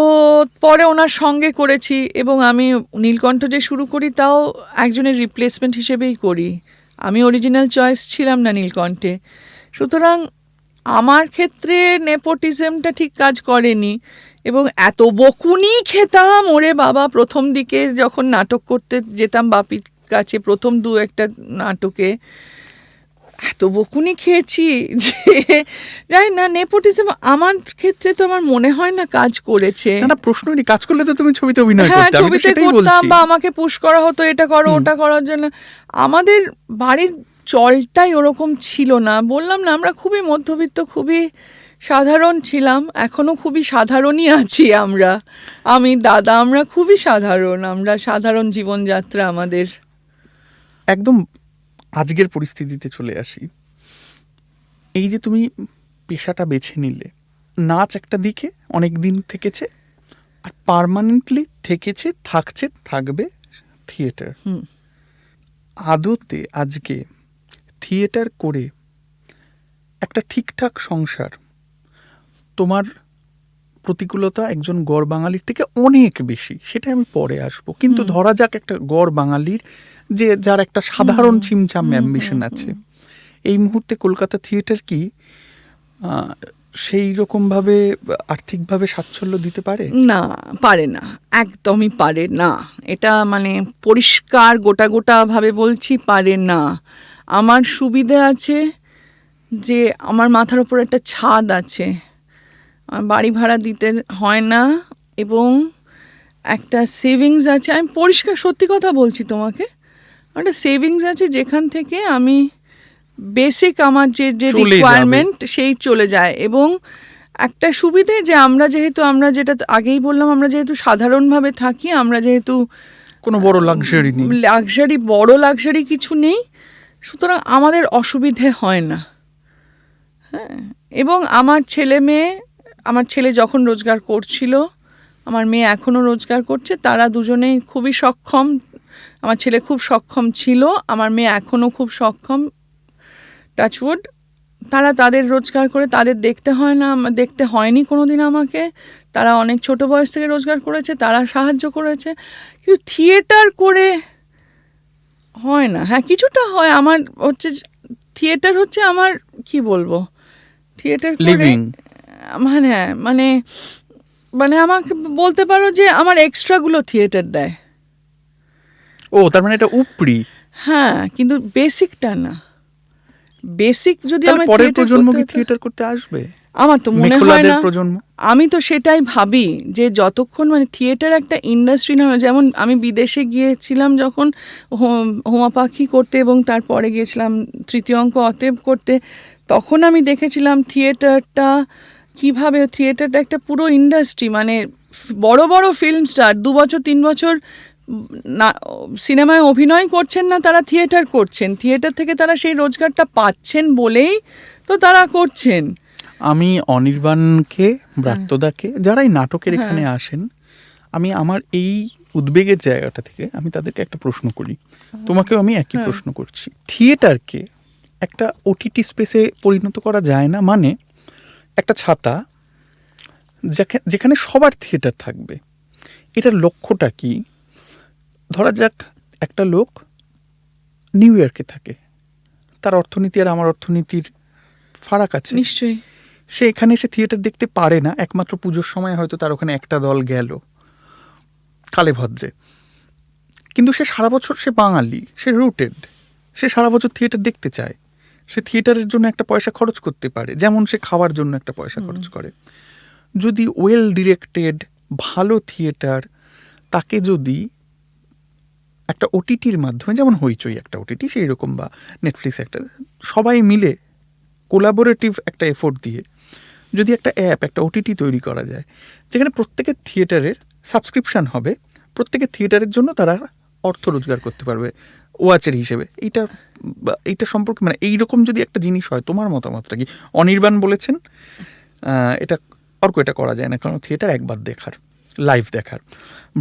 পরে ওনার সঙ্গে করেছি, এবং আমি নীলকণ্ঠ যে শুরু করি তাও একজনের রিপ্লেসমেন্ট হিসেবেই করি, আমি অরিজিনাল চয়েস ছিলাম না নীলকণ্ঠে। সুতরাং আমার ক্ষেত্রে নেপোটিজমটা ঠিক কাজ করেনি, এবং এত বকুনি খেতাম ওরে বাবা, প্রথম দিকে যখন নাটক করতে যেতাম বাপির কাছে প্রথম দু একটা নাটকে, এত বকুনি খেয়েছি যে যাই না, নেপোটিজম আমার ক্ষেত্রে তো আমার মনে হয় না কাজ করেছে। না প্রশ্ন নেই, কাজ করলে তো তুমি ছবিতে অভিনয় করতে। হ্যাঁ, ছবিতে করতাম, বা আমাকে পুশ করা হতো এটা করো ওটা করার জন্য। আমাদের বাড়ির চলটাই ওরকম ছিল না, বললাম না আমরা খুবই মধ্যবিত্ত, খুবই সাধারণ ছিলাম, এখনো খুবই সাধারণই আছি আমি দাদা আমরা খুবই সাধারণ, আমরা সাধারণ জীবনযাত্রা আমাদের। একদম আজকের পরিস্থিতিতে চলে আসি, এই যে তুমি পেশাটা বেছে নিলে, নাচ একটা দিকে অনেক দিন থেকেছে, আর পার্মানেন্টলি থেকেছে, থাকবে থিয়েটার। আদতে আজকে থিয়েটার করে একটা ঠিকঠাক সংসার, তোমার প্রতিকূলতা একজন গড় বাঙালির থেকে অনেক বেশি, সেটা আমি পরে আসবো, কিন্তু ধরা যাক একটা গড় বাঙালির যে যার একটা সাধারণ ছিমছাম অ্যাম্বিশন আছে, এই মুহূর্তে কলকাতা থিয়েটার কি সেই রকমভাবে আর্থিকভাবে স্বাচ্ছল্য দিতে পারে? না, পারে না, একদমই পারে না, এটা মানে পরিষ্কার গোটাভাবে বলছি, পারে না। আমার সুবিধে আছে যে আমার মাথার উপর একটা ছাদ আছে, বাড়ি ভাড়া দিতে হয় না, এবং একটা সেভিংস আছে, আমি পরিষ্কার সত্যি কথা বলছি তোমাকে, একটা সেভিংস আছে যেখান থেকে আমি বেসিক আমার যে রিকোয়ারমেন্ট সেই চলে যায়। এবং একটা সুবিধে যে আমরা যেটা আগেই বললাম, আমরা যেহেতু সাধারণভাবে থাকি, আমরা যেহেতু কোনো বড় লাক্সারি কিছু নেই, সুতরাং আমাদের অসুবিধে হয় না। হ্যাঁ, এবং আমার ছেলে যখন রোজগার করছিল, আমার মেয়ে এখনও রোজগার করছে, তারা দুজনেই খুবই সক্ষম, আমার ছেলে খুব সক্ষম ছিল, আমার মেয়ে এখনও খুব সক্ষম, টাচউড। তারা তাদের রোজগার করে, তাদের দেখতে হয়নি কোনো দিন আমাকে। তারা অনেক ছোট বয়স থেকে রোজগার করেছে, তারা সাহায্য করেছে। কিন্তু থিয়েটার করে হয় না। হ্যাঁ, কিছুটা হয়। আমার হচ্ছে থিয়েটার হচ্ছে আমার, কি বলবো, থিয়েটার করে লিভিং। মানে মানে মানে আমাকে বলতে পারো যে আমার এক্সট্রাগুলো থিয়েটার দেয়। ও, তার মানে এটা উপরি। হ্যাঁ, কিন্তু বেসিকটা না। বেসিক যদি তাহলে আমার পরের থিয়েটার প্রজন্ম করতে কি হতো, থিয়েটার করতে আসবে? আমার তো মনে হয় মেখোলাদের না। প্রজন্ম। আমি তো সেটাই ভাবি যে যতক্ষণ মানে থিয়েটার একটা ইন্ডাস্ট্রি না হয়, যেমন আমি বিদেশে গিয়েছিলাম যখন হোমা পাখি করতে এবং তারপরে গিয়েছিলাম তৃতীয় অঙ্ক অতএব করতে, তখন আমি দেখেছিলাম থিয়েটারটা কিভাবে, থিয়েটারটা একটা পুরো ইন্ডাস্ট্রি। মানে বড় বড় ফিল্ম স্টার 2 বছর 3 বছর না সিনেমায় অভিনয় করছেন না, তারা থিয়েটার করছেন। থিয়েটার থেকে তারা সেই রোজগারটা পাচ্ছেন বলেই তো তারা করছেন। আমি অনির্বাণকে, ব্রাত্যদাকে, যারাই নাটকের এখানে আসেন, আমি আমার এই উদ্বেগের জায়গাটা থেকে আমি তাদেরকে একটা প্রশ্ন করি, তোমাকেও আমি একই প্রশ্ন করছি। থিয়েটারকে একটা ওটিটি স্পেসে পরিণত করা যায় না? মানে একটা ছাতা যেখানে সবার থিয়েটার থাকবে, এটার লক্ষ্যটা কি? ধরা যাক একটা লোক নিউ ইয়র্কে থাকে, তার অর্থনীতি আর আমার অর্থনীতির ফারাক আছে, নিশ্চয়ই। সে এখানে এসে থিয়েটার দেখতে পারে না, একমাত্র পুজোর সময় হয়তো তার ওখানে একটা দল গেল কালে ভদ্রে। কিন্তু সে সারা বছর, সে বাঙালি, সে রুটেড, সে সারা বছর থিয়েটার দেখতে চায়, সে থিয়েটারের জন্য একটা পয়সা খরচ করতে পারে, যেমন সে খাওয়ার জন্য একটা পয়সা খরচ করে। যদি ওয়েল ডিরেক্টেড ভালো থিয়েটার, তাকে যদি একটা ওটিটির মাধ্যমে, যেমন হইচই একটা ওটিটি সেই রকম, বা নেটফ্লিক্স একটা, সবাই মিলে কোলাবোরেটিভ একটা এফোর্ট দিয়ে যদি একটা অ্যাপ, একটা ওটিটি তৈরি করা যায়, যেখানে প্রত্যেকের থিয়েটারের সাবস্ক্রিপশান হবে, প্রত্যেকের থিয়েটারের জন্য তারা অর্থ রোজগার করতে পারবে ওয়াচের হিসেবে, এইটা সম্পর্কে মানে এইরকম যদি একটা জিনিস হয়, তোমার মতামতটা কি? অনির্বাণ বলেছেন এটা এটা করা যায় না, কারণ থিয়েটার একবার দেখার, লাইভ দেখার।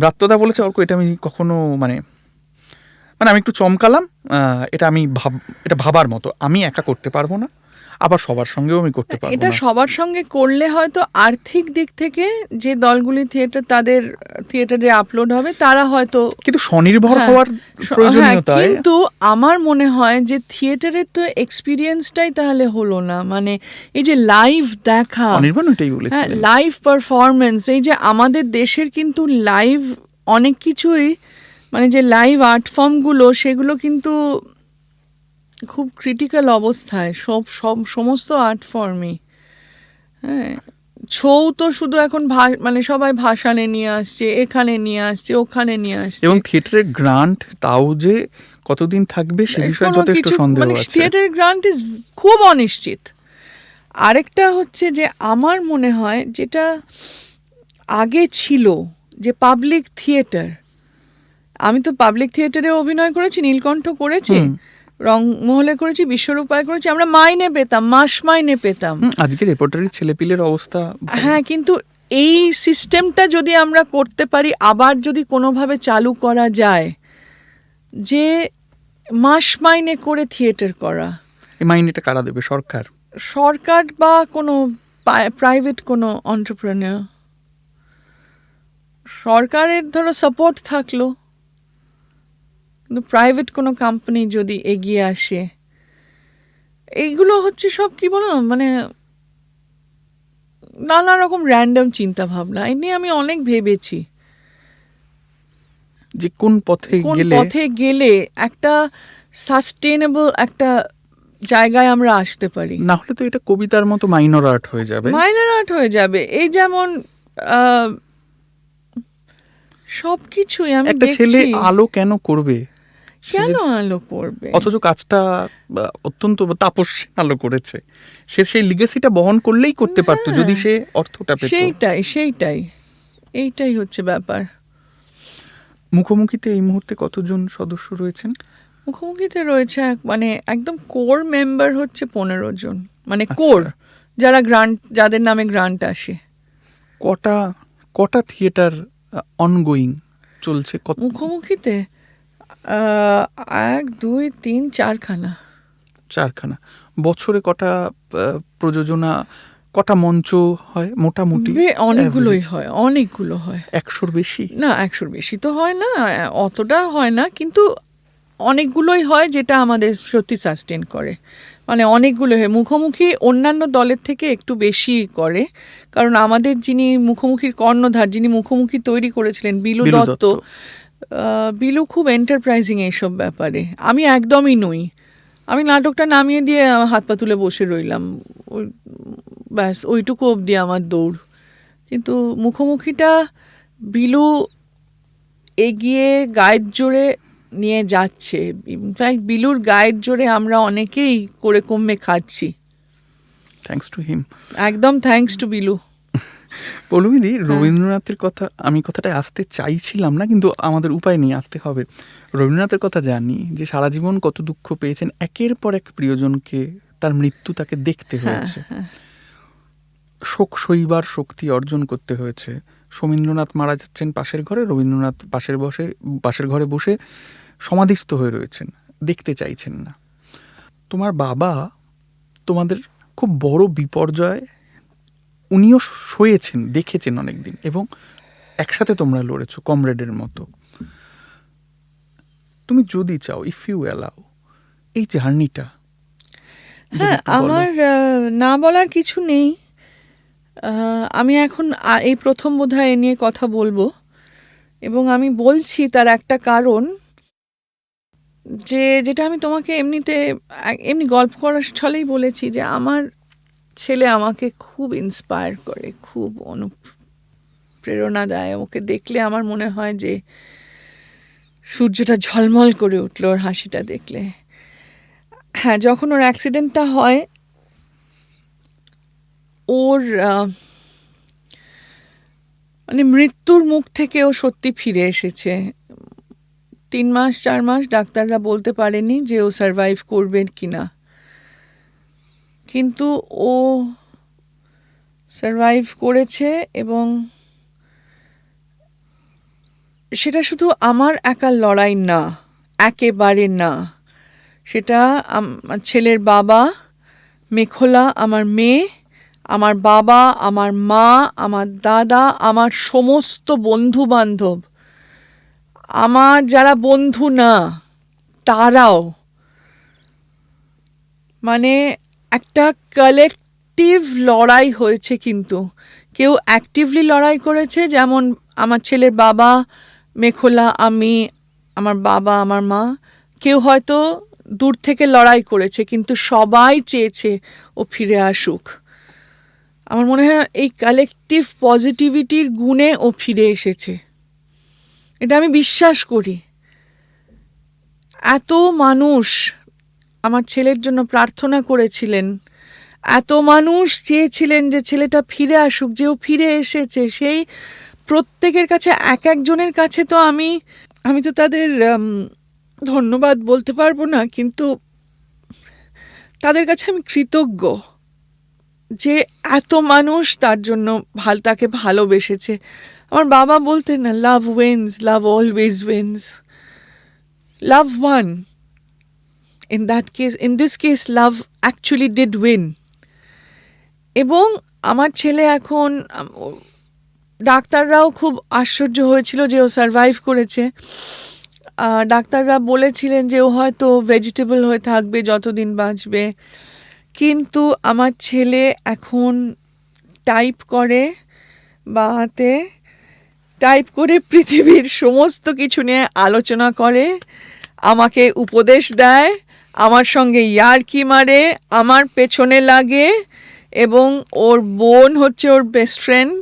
ব্রাত্যদা বলেছে এটা আমি কখনো মানে আমি একটু চমকালাম, এটা ভাবার মতো, আমি একা করতে পারবো না, আবার সবার সঙ্গেও আমি করতে পারবো এটা না। সবার সঙ্গে করলে হয়তো আর্থিক দিক থেকে যে দলগুলি থিয়েটার তাদের থিয়েটারে আপলোড হবে তারা হয়তো, কিন্তু স্বনির্ভর হ্যাঁ, হওয়ার প্রয়োজনীয়তায় কিন্তু আমার মনে হয় যে থিয়েটারের তো এক্সপিরিয়েন্সটাই তাহলে হলো না। মানে এই যে লাইভ দেখা, অনির্বাণ ওইটাই হ্যাঁ, বলেছিলেন। লাইভ পারফরমেন্স, এই যে আমাদের দেশের কিন্তু লাইভ অনেক কিছুই, মানে যে লাইভ আর্ট ফর্মগুলো সেগুলো কিন্তু খুব ক্রিটিক্যাল অবস্থায়, সমস্ত আর্ট ফর্মই। হ্যাঁ, ছৌ তো শুধু এখন মানে সবাই ভাসানে নিয়ে আসছে, এখানে নিয়ে আসছে, ওখানে নিয়ে আসছে, এবং থিয়েটারের গ্রান্ট তাও যে কতদিন থাকবে সে বিষয়ে কোনো যথেষ্ট কিছু সন্দেহ মানে আছে। থিয়েটারের গ্রান্ট ইজ খুব অনিশ্চিত। আরেকটা হচ্ছে যে আমার মনে হয় যেটা আগে ছিল যে পাবলিক থিয়েটার, আমি তো পাবলিক থিয়েটারে অভিনয় করেছি, নীলকণ্ঠ করেছি, রংমহলে করেছি, বিশ্বরূপায় করেছি, আমরা মাইনে পেতাম, মাইনে পেতাম। আজকে রেপোর্টারির ছেলেপিলের অবস্থা। হ্যাঁ, কিন্তু এই সিস্টেমটা যদি আমরা করতে পারি, আবার যদি কোনোভাবে চালু করা যায় যে মাইনে করে থিয়েটার করা, এই মাইনেটা কারা দেবে? সরকার? সরকার বা কোনো প্রাইভেট কোনো এন্টারপ্রেনিয়র, সরকারের ধরো সাপোর্ট থাকলো, কিন্তু প্রাইভেট কোনো কোম্পানি যদি এগিয়ে আসে, এইগুলো হচ্ছে সব কি বলো মানে নানা রকম র্যান্ডম চিন্তা ভাবনা। এই নিয়ে আমি অনেক ভেবেছি যে কোন পথে গেলে একটা সাস্টেনেবল একটা জায়গায় আমরা আসতে পারি। না হলে তো এটা কবিতার মতো মাইনর আর্ট হয়ে যাবে। মাইনর আর্ট হয়ে যাবে। এই যেমন সবকিছুই আমি একটা ছেলে দেখছি, আলো কেন করবে? কেন আলো করবে? অথচ কাজটা অত্যন্ত তাপস্যে আলো করেছে, সে সেই লিগেসিটা বহন করলেই করতে পারতো যদি সে অর্থটা পেত। এইটাই হচ্ছে ব্যাপার। মুখোমুখিতে এই মুহূর্তে কতজন সদস্য রয়েছেন? মুখোমুখিতে রয়েছে মানে একদম কোর মেম্বার হচ্ছে 15 জন, মানে আচ্ছা। কোর যাদের নামে গ্রান্ট আসে। কটা থিয়েটার অনগোয়িং চলছে? মুখোমুখিতে 1 2 3 4খানা। 4খানা। বছরে কটা প্রযোজনা, কটা মঞ্চ হয় মোটামুটি? অনেকগুলোই হয়, অনেকগুলো হয়। 100-র বেশি? না 100-র বেশি তো হয় না, অতটা হয় না, কিন্তু অনেকগুলোই হয় যেটা আমাদের সত্যি সাস্টেন করে। মানে অনেকগুলো হয়। মুখোমুখি অন্যান্য দলের থেকে একটু বেশি করে, কারণ আমাদের যিনি মুখোমুখির কর্ণধার, যিনি মুখোমুখি তৈরি করেছিলেন, বিলু বিলু দত্ত। দত্ত। বিলু খুব এন্টারপ্রাইজিং এইসব ব্যাপারে। আমি একদমই নই। আমি নাটকটা নামিয়ে দিয়ে হাত পা তুলে বসে রইলাম, ওই ব্যাস ওইটুকু অবধি আমার দৌড়। কিন্তু মুখোমুখিটা বিলু এগিয়ে গায়ের জোরে নিয়ে যাচ্ছে। ইনফ্যাক্ট বিলুর গায়ের জোরে আমরা অনেকেই করে কমে খাচ্ছি। Thanks to him. একদম থ্যাঙ্কস টু বিলু। পৌলমীদি, রবীন্দ্রনাথের কথা আমি কথাটায় আসতে চাইছিলাম না, কিন্তু আমাদের উপায় নেই, আসতে হবে। রবীন্দ্রনাথের কথা জানি যে সারা জীবন কত দুঃখ পেয়েছেন, একের পর এক প্রিয়জনকে তার মৃত্যু তাকে দেখতে হয়েছে, শোক সইবার শক্তি অর্জন করতে হয়েছে। শমীন্দ্রনাথ মারা যাচ্ছেন পাশের ঘরে, রবীন্দ্রনাথ পাশের ঘরে বসে সমাধিস্থ হয়ে রয়েছেন, দেখতে চাইছেন না। তোমার বাবা তোমাদের খুব বড় বিপর্যয় উনিও সয়েছেন, দেখেছেন অনেক দিন, এবং একসাথে তোমরা লড়েছো কমরেডের মতো। তুমি যদি চাও, ইফ ইউ অ্যালাউ, এই জার্নিটা। হ্যাঁ, আমার না বলার কিছু নেই। আমি এখন এই প্রথম বোধহয় এ নিয়ে কথা বলবো, এবং আমি বলছি তার একটা কারণ, যেটা আমি তোমাকে এমনি গল্প করার ছলেই বলেছি, যে আমার ছেলে আমাকে খুব ইন্সপায়ার করে, খুব অনুপ্রেরণা দেয়। ওকে দেখলে আমার মনে হয় যে সূর্যটা ঝলমল করে উঠলো ওর হাসিটা দেখলে। হ্যাঁ, যখন ওর অ্যাক্সিডেন্টটা হয়, ওর মানে মৃত্যুর মুখ থেকে ও সত্যি ফিরে এসেছে। 3 মাস 4 মাস ডাক্তাররা বলতে পারেনি যে ও সারভাইভ করবে কিনা, কিন্তু ও সারভাইভ করেছে। এবং সেটা শুধু আমার একার লড়াই না, একেবারে না। সেটা আমার ছেলের বাবা, মেখলা, আমার মেয়ে, আমার বাবা, আমার মা, আমার দাদা, আমার সমস্ত বন্ধু বান্ধব, আমার যারা বন্ধু না তারাও, মানে একটা কালেকটিভ লড়াই হয়েছে। কিন্তু কেউ অ্যাক্টিভলি লড়াই করেছে, যেমন আমার ছেলের বাবা, মেখলা, আমি, আমার বাবা, আমার মা। কেউ হয়তো দূর থেকে লড়াই করেছে, কিন্তু সবাই চেয়েছে ও ফিরে আসুক। আমার মনে হয় এই কালেকটিভ পজিটিভিটির গুণে ও ফিরে এসেছে, এটা আমি বিশ্বাস করি। এত মানুষ আমার ছেলের জন্য প্রার্থনা করেছিলেন, এত মানুষ চেয়েছিলেন যে ছেলেটা ফিরে আসুক, যে ও ফিরে এসেছে। সেই প্রত্যেকের কাছে, এক একজনের কাছে তো আমি তো তাদের ধন্যবাদ বলতে পারবো না, কিন্তু তাদের কাছে আমি কৃতজ্ঞ যে এত মানুষ তার জন্য তাকে ভালোবেসেছে। আমার বাবা বলতেন না, love wins, love always wins, love won. in this case love actually did win. এবং আমার ছেলে এখন, ডাক্তাররাও খুব আশ্চর্য হয়েছিল যে ও সারভাইভ করেছে। ডাক্তাররা বলেছিলেন যে ও হয়তো ভেজিটেবল হয়ে থাকবে যতদিন বাঁচবে, কিন্তু আমার ছেলে এখন টাইপ করে বাতে, টাইপ করে পৃথিবীর সমস্ত কিছু নিয়ে আলোচনা করে, আমাকে উপদেশ দেয়, আমার সঙ্গে ইয়ার্কি মারে, আমার পেছনে লাগে, এবং ওর বোন হচ্ছে ওর বেস্ট ফ্রেন্ড,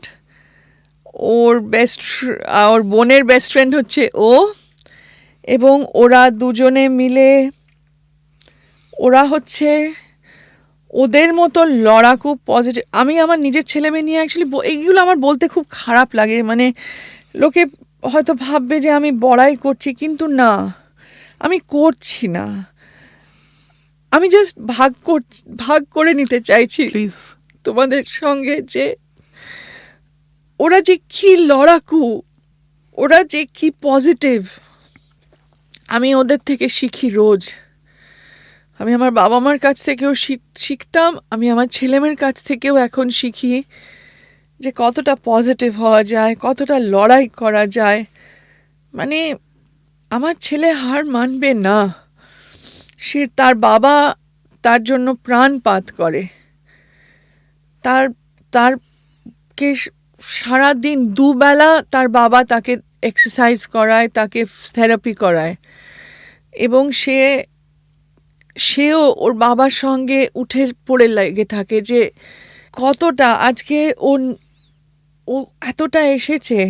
ওর বোনের বেস্ট ফ্রেন্ড হচ্ছে ও, এবং ওরা দুজনে মিলে, ওরা হচ্ছে ওদের মতো লড়াকু পজিটিভ। আমি আমার নিজের ছেলে মেয়ে নিয়ে অ্যাকচুয়ালি এইগুলো আমার বলতে খুব খারাপ লাগে, মানে লোকে হয়তো ভাববে যে আমি বড়াই করছি, কিন্তু না, আমি করছি না। আমি জাস্ট ভাগ করে নিতে চাইছি প্লিজ। তোমাদের সঙ্গে যে ওরা যে কি লড়াকু, ওরা যে কি পজিটিভ, আমি ওদের থেকে শিখি রোজ। আমি আমার বাবা মার কাছ থেকেও শিখতাম, আমি আমার ছেলেমেয়ের কাছ থেকেও এখন শিখি যে কতটা পজিটিভ হওয়া যায়, কতটা লড়াই করা যায়। মানে আমার ছেলে হার মানবে না, সে তার বাবা তার জন্য প্রাণপাত করে, তারকে সারাদিন দুবেলা তার বাবা তাকে এক্সারসাইজ করায়, তাকে থেরাপি করায়, এবং সেও ওর বাবার সঙ্গে উঠে পড়ে লেগে থাকে যে কতটা আজকে ও এতটা এসেছে।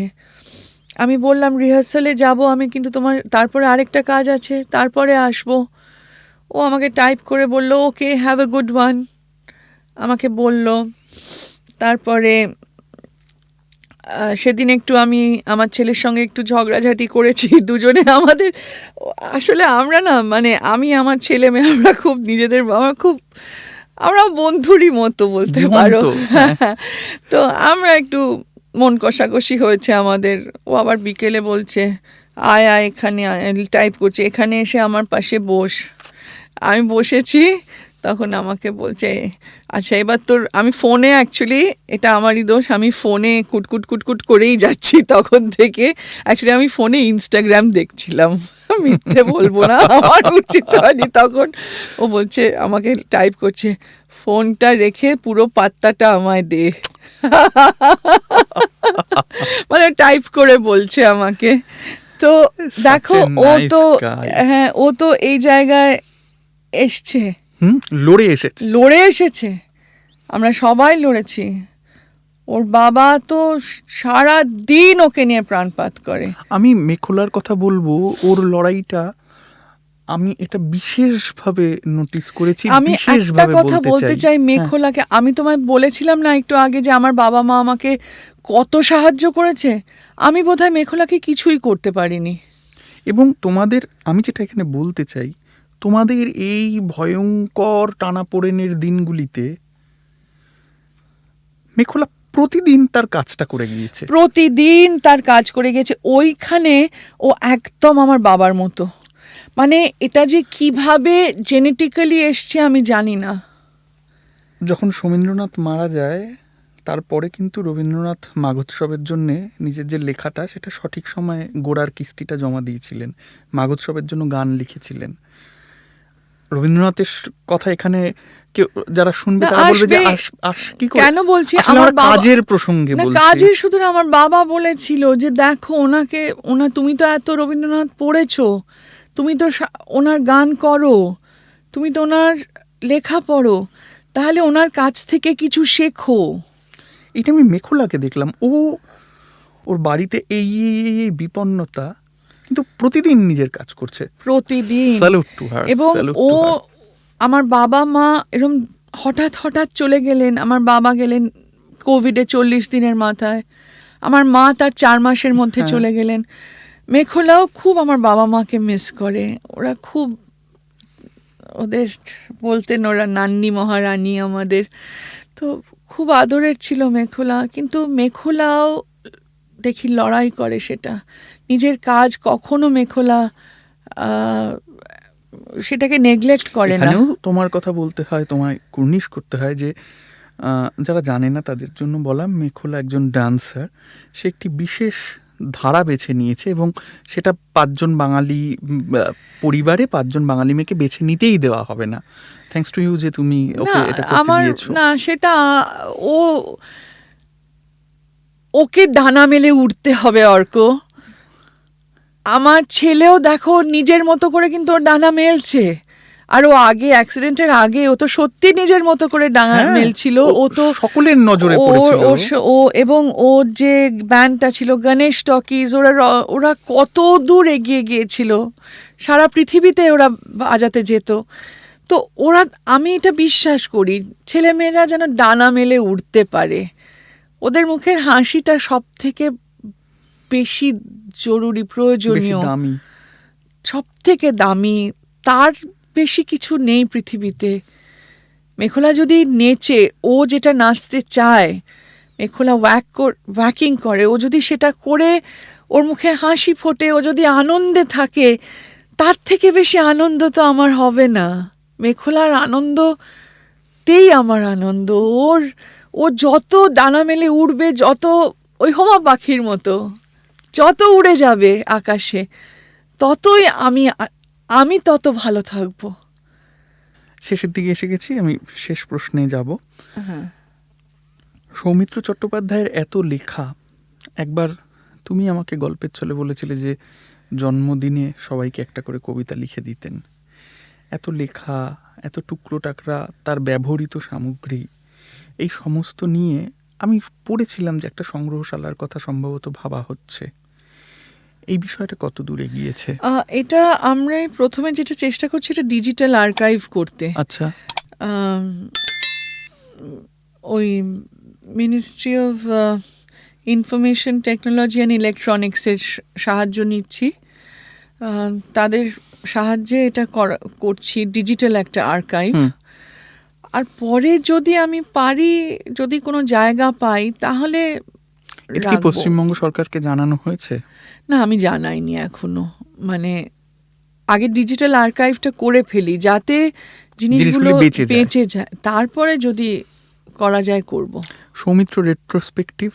আমি বললাম রিহার্সালে যাব আমি, কিন্তু তোমার তারপরে আরেকটা কাজ আছে, তারপরে আসবো। ও আমাকে টাইপ করে বলল okay have a good one, আমাকে বলল। তারপরে সেদিন একটু আমি আমার ছেলের সঙ্গে একটু ঝগড়াঝাটি করেছি দুজনে। আমাদের আসলে আমরা না, মানে আমি আমার ছেলে মেয়ে আমরা খুব নিজেদের আমরা বন্ধুরই মতো বলতে পারো। তো আমরা একটু মন কষাকষি হয়েছে আমাদের। ও আবার বিকেলে বলছে আয় এখানে টাইপ করছে, এখানে এসে আমার পাশে বস। আমি বসেছি, তখন আমাকে বলছে আচ্ছা এবার তোর, আমি ফোনে অ্যাকচুয়ালি এটা আমারই দোষ, আমি ফোনে কুটকুট করেই যাচ্ছি তখন থেকে। অ্যাকচুয়ালি আমি ফোনে ইনস্টাগ্রাম দেখছিলাম, মিথ্যে বলবো না, আমার উচিত হয়নি তখন। ও বলছে আমাকে টাইপ করছে ফোনটা রেখে পুরো পাত্তাটা আমায় দে। মানে টাইপ করে বলছে আমাকে। তো দেখো ও তো এই জায়গায় এসছে, লড়ে এসেছে। আমরা সবাই লড়েছি। ওর বাবা তো সারা দিন ওকে নিয়ে প্রাণপাত করে। আমি মেখলার কথা বলবো, ওর লড়াইটা আমি এটা বিশেষভাবে নোটিস করেছি। আমি একটা কথা বলতে চাই মেখলাকে, আমি তোমায় বলেছিলাম না একটু আগে যে আমার বাবা মা আমাকে কত সাহায্য করেছে, আমি বোধহয় মেখলাকে কিছুই করতে পারিনি। এবং তোমাদের, আমি যেটা এখানে বলতে চাই, তোমাদের এই ভয়ঙ্কর টানাপোড়েনের দিনগুলিতে মেখলা প্রতিদিন তার কাজটা করে গিয়েছে, প্রতিদিন তার কাজ করে গেছে। ওইখানে ও একদম আমার বাবার মতো। মানে এটা যে কিভাবে জেনেটিক্যালি এসছে আমি জানি না। যখন শমীন্দ্রনাথ মারা যায় তারপরে কিন্তু রবীন্দ্রনাথ মাঘোৎসবের জন্যে নিজের যে লেখাটা সেটা সঠিক সময়ে গোড়ার কিস্তিটা জমা দিয়েছিলেন, মাঘোৎসবের জন্য গান লিখেছিলেন। রবীন্দ্রনাথের কথা এখানে কেউ যারা শুনবে তারা বলবে যে কি করে, কেন বলছি আমার কাজের প্রসঙ্গে বলছি। কাজের শুধু না, আমার বাবা বলেছিল যে দেখো তুমি তো এত রবীন্দ্রনাথ পড়েছো, তুমি তো ওনার গান করো, তুমি তো ওনার লেখা পড়ো, তাহলে ওনার কাছ থেকে কিছু শেখো। এটা আমি মেখলাকে দেখলাম, ওর বাড়িতে এই বিপন্নতা, কিন্তু প্রতিদিন নিজের কাজ করছে, প্রতিদিন। এবং ও আমার বাবা মা এরকম হঠাৎ চলে গেলেন। আমার বাবা গেলেন কোভিডে 40 দিনের মাথায়, আমার মা তার 4 মাসের মধ্যে চলে গেলেন। মেখলাও খুব আমার বাবা মাকে মিস করে। ওরা খুব, ওদের বলতেন ওরা নান্নি মহারানী আমাদের, তো খুব আদরের ছিল মেখলা। কিন্তু মেখলাও দেখি লড়াই করে, সেটা নিজের কাজ কখনো মেখলা সেটাকে নেগলেক্ট করে না। তোমার কথা বলতে হয়, তোমায় কুর্নিশ করতে হয় যে যারা জানে না তাদের জন্য বলা, মেখলা একজন ডান্সার। সে একটি বিশেষ ধারা বেছে নিয়েছে এবং সেটা 5 জন বাঙালি পরিবারে 5 জন বাঙালি মেয়েকে বেছে নিতেই দেওয়া হবে না। থ্যাঙ্কস টু ইউ যে তুমি ওকে এটা করতে দিয়েছো। না, সেটা ওকে ডানা মেলে উঠতে হবে অর্ক। আমার ছেলেও দেখো নিজের মতো করে কিন্তু ওর ডানা মেলছে। আর ও আগে অ্যাক্সিডেন্টের আগে ও তো সত্যি নিজের মতো করে ডানা মেলছিল। ও তো সকলের নজরে পড়েছিল। ও এবং ওর যে ব্যান্ডটা ছিল গণেশ টকিজ, ওরা কত দূর এগিয়ে গিয়েছিল, সারা পৃথিবীতে ওরা বাজাতে যেত। তো আমি এটা বিশ্বাস করি ছেলেমেয়েরা যেন ডানা মেলে উঠতে পারে। ওদের মুখের হাসিটা সব থেকে বেশি জরুরি, প্রয়োজনীয়, সব থেকে দামি। তার বেশি কিছু নেই পৃথিবীতে। মেখলা যদি নেচে, ও যেটা নাচতে চায়, মেখলা ওয়াকিং করে, ও যদি সেটা করে ওর মুখে হাসি ফোটে, ও যদি আনন্দে থাকে, তার থেকে বেশি আনন্দ তো আমার হবে না। মেখলার আনন্দতেই আমার আনন্দ। ও যত ডানা মেলে উড়বে, যত ওই হোমা পাখির মতো যত উড়ে যাবে আকাশে, ততই আমি তত ভালো থাকবো। শেষের দিকে এসে গেছি, আমি শেষ প্রশ্নে যাব। হ্যাঁ। সৌমিত্র চট্টোপাধ্যায়ের এত লেখা, একবার তুমি আমাকে গল্পের ছলে বলেছিলে যে জন্মদিনে সবাইকে একটা করে কবিতা লিখে দিতেন। এত লেখা, এত টুকরো টাকরা, তার ব্যবহৃত সামগ্রী, এই সমস্ত নিয়ে আমি পড়েছিলাম যে একটা সংগ্রহশালার কথা সম্ভবত ভাবা হচ্ছে। এই বিষয়টা কত দূরে গিয়েছে? এটা আমরা প্রথমে যেটা চেষ্টা করছি, এটা ডিজিটাল আর্কাইভ করতে। আচ্ছা, আম, ওই ministry of information technology and ইলেকট্রনিক্সের সাহায্য নিচ্ছি। তাদের সাহায্যে এটা করছি, ডিজিটাল একটা আর্কাইভ। আর পরে যদি আমি পারি, যদি কোনো জায়গা পাই, তাহলে এটা কি পশ্চিমবঙ্গ সরকারকে জানানো হয়েছে? না, আমি জানাইনি এখনো। মানে আগে ডিজিটাল আর্কাইভটা করে ফেলি, যাতে জিনিসগুলো বেঁচে যায়, তারপরে যদি করা যায় করব। সৌমিত্র রেট্রোস্পেকটিভ,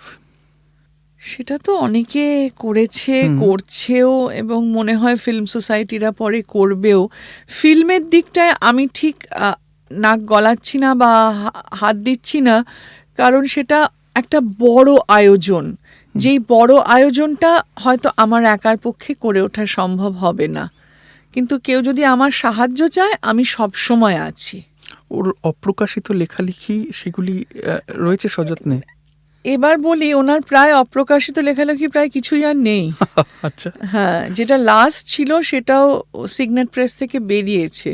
সেটা তো অনেকে করেছে, করছেও, এবং মনে হয় ফিল্ম সোসাইটিরা পরে করবেও। ফিল্মের দিকটায় আমি ঠিক নাক গলাচ্ছি না বা হাত দিচ্ছি না, কারণ সেটা একটা বড় আয়োজন। যেই বড় আয়োজনটা হয়তো আমার একার পক্ষে করে ওঠা সম্ভব হবে না, কিন্তু কেউ যদি আমার সাহায্য চায়, আমি সব সময় আছি। ওর অপ্রকাশিত লেখালেখি সেগুলি রয়েছে সযত্নে? এবার বলি, ওনার প্রায় অপ্রকাশিত লেখালেখি প্রায় কিছুই আর নেই। আচ্ছা, হ্যাঁ, যেটা লাস্ট ছিল সেটাও সিগনেট প্রেস থেকে বেরিয়েছে।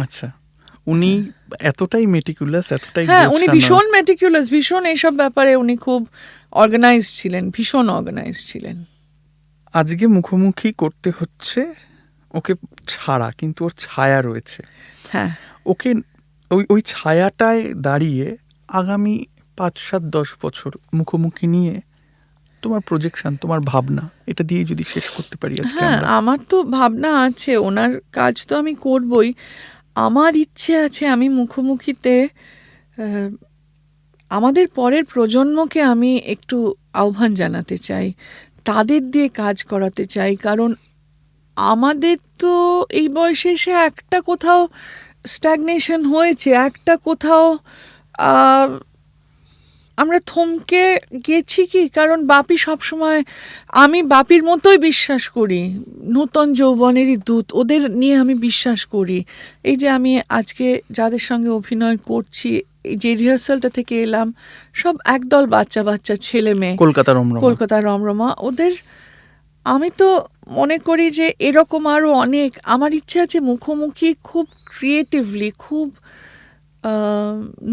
আচ্ছা, উনি এতটাই মেটিকুলাস, এতটাই হ্যাঁ, উনি ভীষণ মেটিকুলাস, ভীষণ এইসব ব্যাপারে উনি খুব অর্গানাইজ ছিলেন, ভীষণ অর্গানাইজ ছিলেন। আজকে মুখোমুখি করতে হচ্ছে ওকে ছাড়া, কিন্তু ওর ছায়া রয়েছে। হ্যাঁ, ওকে ওই ছায়াটায় দাঁড়িয়ে আগামী 5-7-10 বছর মুখোমুখি নিয়ে তোমার প্রজেকশন, তোমার ভাবনা, এটা দিয়ে যদি শেষ করতে পারি আজকে। হ্যাঁ, আমার তো ভাবনা আছে, ওনার কাজ তো আমি করবই। আমার ইচ্ছে আছে আমি মুখোমুখিতে আমাদের পরের প্রজন্মকে আমি একটু আহ্বান জানাতে চাই, তাদের দিয়ে কাজ করাতে চাই। কারণ আমাদের তো এই বয়সে এসে একটা কোথাও স্ট্যাগনেশন হয়েছে, একটা কোথাও আমরা থমকে গেছি। কি কারণ বাপি সবসময়, আমি বাপির মতোই বিশ্বাস করি, নূতন যৌবনেরই দূত, ওদের নিয়ে আমি বিশ্বাস করি। এই যে আমি আজকে যাদের সঙ্গে অভিনয় করছি, এই যে রিহার্সালটা থেকে এলাম, সব একদল বাচ্চা বাচ্চা ছেলে মেয়ে, কলকাতার রমরমা। ওদের আমি তো মনে করি যে এরকম আরও অনেক, আমার ইচ্ছে আছে মুখোমুখি খুব ক্রিয়েটিভলি, খুব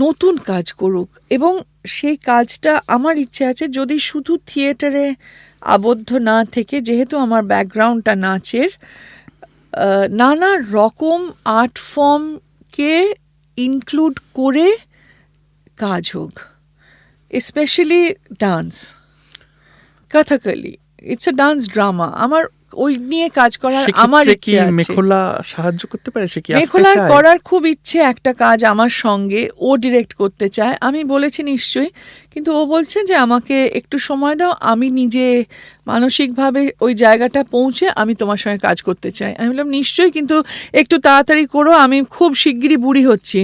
নতুন কাজ করুক। এবং সেই কাজটা আমার ইচ্ছে আছে যদি শুধু থিয়েটারে আবদ্ধ না থেকে, যেহেতু আমার ব্যাকগ্রাউন্ডটা নাচের, নানা রকম আর্ট ফর্মকে ইনক্লুড করে কাজ হোক, specially dance, Kathakali. It's a dance drama. আমার ওই নিয়ে কাজ করার আমার ইচ্ছে আছে। মেখলা সাহায্য করতে পারে? সে কি মেখলার করার খুব ইচ্ছে, একটা কাজ আমার সঙ্গে ও ডিরেক্ট করতে চায়। আমি বলেছি নিশ্চয়ই, কিন্তু ও বলছে যে আমাকে একটু সময় দাও, আমি নিজে মানসিকভাবে ওই জায়গাটা পৌঁছে আমি তোমার সঙ্গে কাজ করতে চাই। আমি বললাম নিশ্চয়ই, কিন্তু একটু তাড়াতাড়ি করো, আমি খুব শিগগিরই বুড়ি হচ্ছি,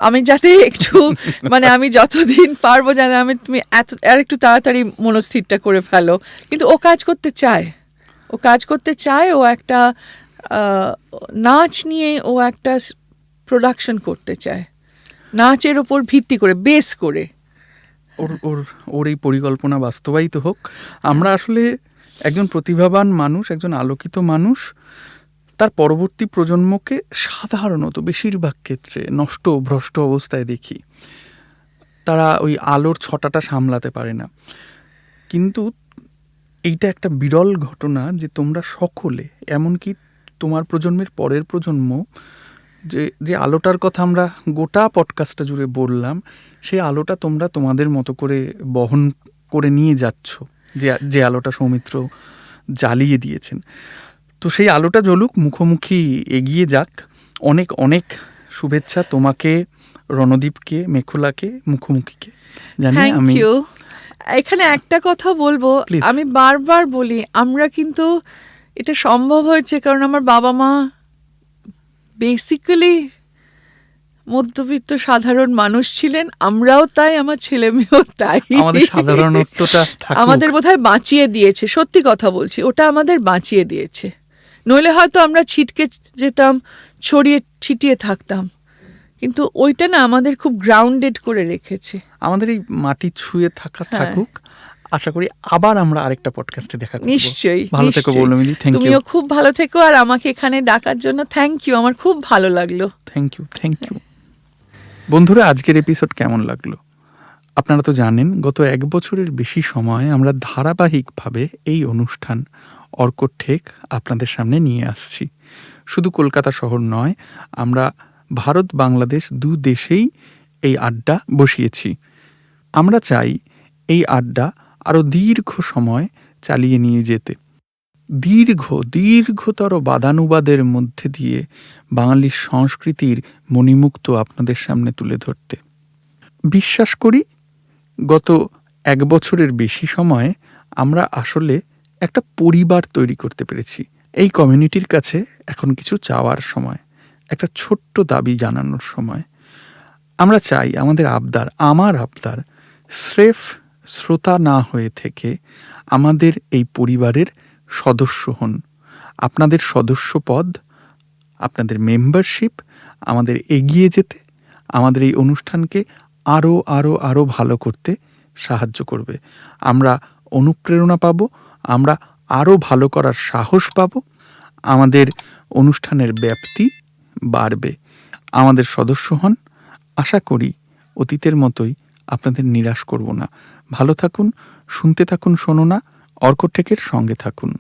আমি যাতে একটু মানে আমি যতদিন পারবো জানে, তুমি আর একটু তাড়াতাড়ি মনস্থিরটা করে ফেলো। কিন্তু ও কাজ করতে চায়, ও কাজ করতে চায়। ও একটা নাচ নিয়ে ও একটা প্রোডাকশন করতে চায়, নাচের ওপর ভিত্তি করে, বেস করে। ওর এই পরিকল্পনা বাস্তবায়িত হোক। আমরা আসলে একজন প্রতিভাবান মানুষ, একজন আলোকিত মানুষ, তার পরবর্তী প্রজন্মকে সাধারণত বেশিরভাগ ক্ষেত্রে নষ্ট ভ্রষ্ট অবস্থায় দেখি। তারা ওই আলোর ছটাটা সামলাতে পারে না। কিন্তু এইটা একটা বিরল ঘটনা যে তোমরা সকলে, এমনকি তোমার প্রজন্মের পরের প্রজন্ম, যে আলোটার কথা আমরা গোটা পডকাস্টটা জুড়ে বললাম, সেই আলোটা তোমরা তোমাদের মতো করে বহন করে নিয়ে যাচ্ছ, যে আলোটা সৌমিত্র জ্বালিয়ে দিয়েছেন। তো সেই আলোটা জ্বলুক, মুখোমুখি এগিয়ে যাক। অনেক অনেক শুভেচ্ছা তোমাকে, রণদীপকে, মেখলাকে, মুখোমুখিকে জানি। থ্যাংক আমি ইউ। এখানে একটা কথা বলবো, Please. আমি বারবার বলি আমরা কিন্তু এটা সম্ভব হয়েছে কারণ আমার বাবা মা বেসিক্যালি মধ্যবিত্ত সাধারণ মানুষ ছিলেন, আমরাও তাই, আমার ছেলে মেয়েও তাই। আমাদের সাধারণত্বটা থাকুক। আমাদের বোধহয় বাঁচিয়ে দিয়েছে, সত্যি কথা বলছি, ওটা আমাদের বাঁচিয়ে দিয়েছে। নইলে হয়তো আমরা ছিটকে যেতাম, ছড়িয়ে ছিটিয়ে থাকতাম, কিন্তু ওইটা না আমাদের খুব গ্রাউন্ডেড করে রেখেছে। আমাদের এই মাটি ছুঁয়ে থাকা হ্যাঁ। থাকুক। আশা করি আবার আমরা আরেকটা পডকাস্টে দেখা করব। নিশ্চয়ই, ভালো থেকো নিশ্চয়ই। পৌলমীদি। Thank you. তুমিও খুব ভালো থেকো, আর আমাকে এখানে ডাকার জন্য থ্যাংক ইউ, আমার খুব ভালো লাগলো। Thank you, thank you. বন্ধুরা, আজকের এপিসোড কেমন লাগলো? আপনারা তো জানেন, গত 1 বছরের বেশি সময় আমরা ধারাবাহিকভাবে এই অনুষ্ঠান অর্কর ঠেক আপনাদের সামনে নিয়ে আসছি। শুধু কলকাতা শহর নয়, আমরা ভারত বাংলাদেশ 2 দেশেই এই আড্ডা বসিয়েছি। আমরা চাই এই আড্ডা আরও দীর্ঘ সময় চালিয়ে নিয়ে যেতে, দীর্ঘতর বাদানুবাদের মধ্যে দিয়ে বাঙালির সংস্কৃতির মণিমুক্ত আপনাদের সামনে তুলে ধরতে। বিশ্বাস করি গত 1 বছরের বেশি সময়ে আমরা আসলে একটা পরিবার তৈরি করতে পেরেছি। এই কমিউনিটির কাছে এখন কিছু চাওয়ার সময়, একটা ছোট্ট দাবি জানানোর সময়। আমরা চাই আমার আবদার স্রেফ শ্রোতা না হয়ে থেকে আমাদের এই পরিবারের সদস্য হন। আপনাদের সদস্য পদ, আপনাদের মেম্বারশিপ আমাদের এগিয়ে যেতে, আমাদের এই অনুষ্ঠানকে আরও ভালো করতে সাহায্য করবে। আমরা অনুপ্রেরণা পাব, আমরা আরও ভালো করার সাহস পাব, আমাদের অনুষ্ঠানের ব্যাপ্তি বাড়বে। আমাদের সদস্য হন। আশা করি অতীতের মতোই আপনাদের নিরাশ করব না। ভালো থাকুন, শুনতে থাকুন শোনো না, অর্ক ঠেকের সঙ্গে থাকুন।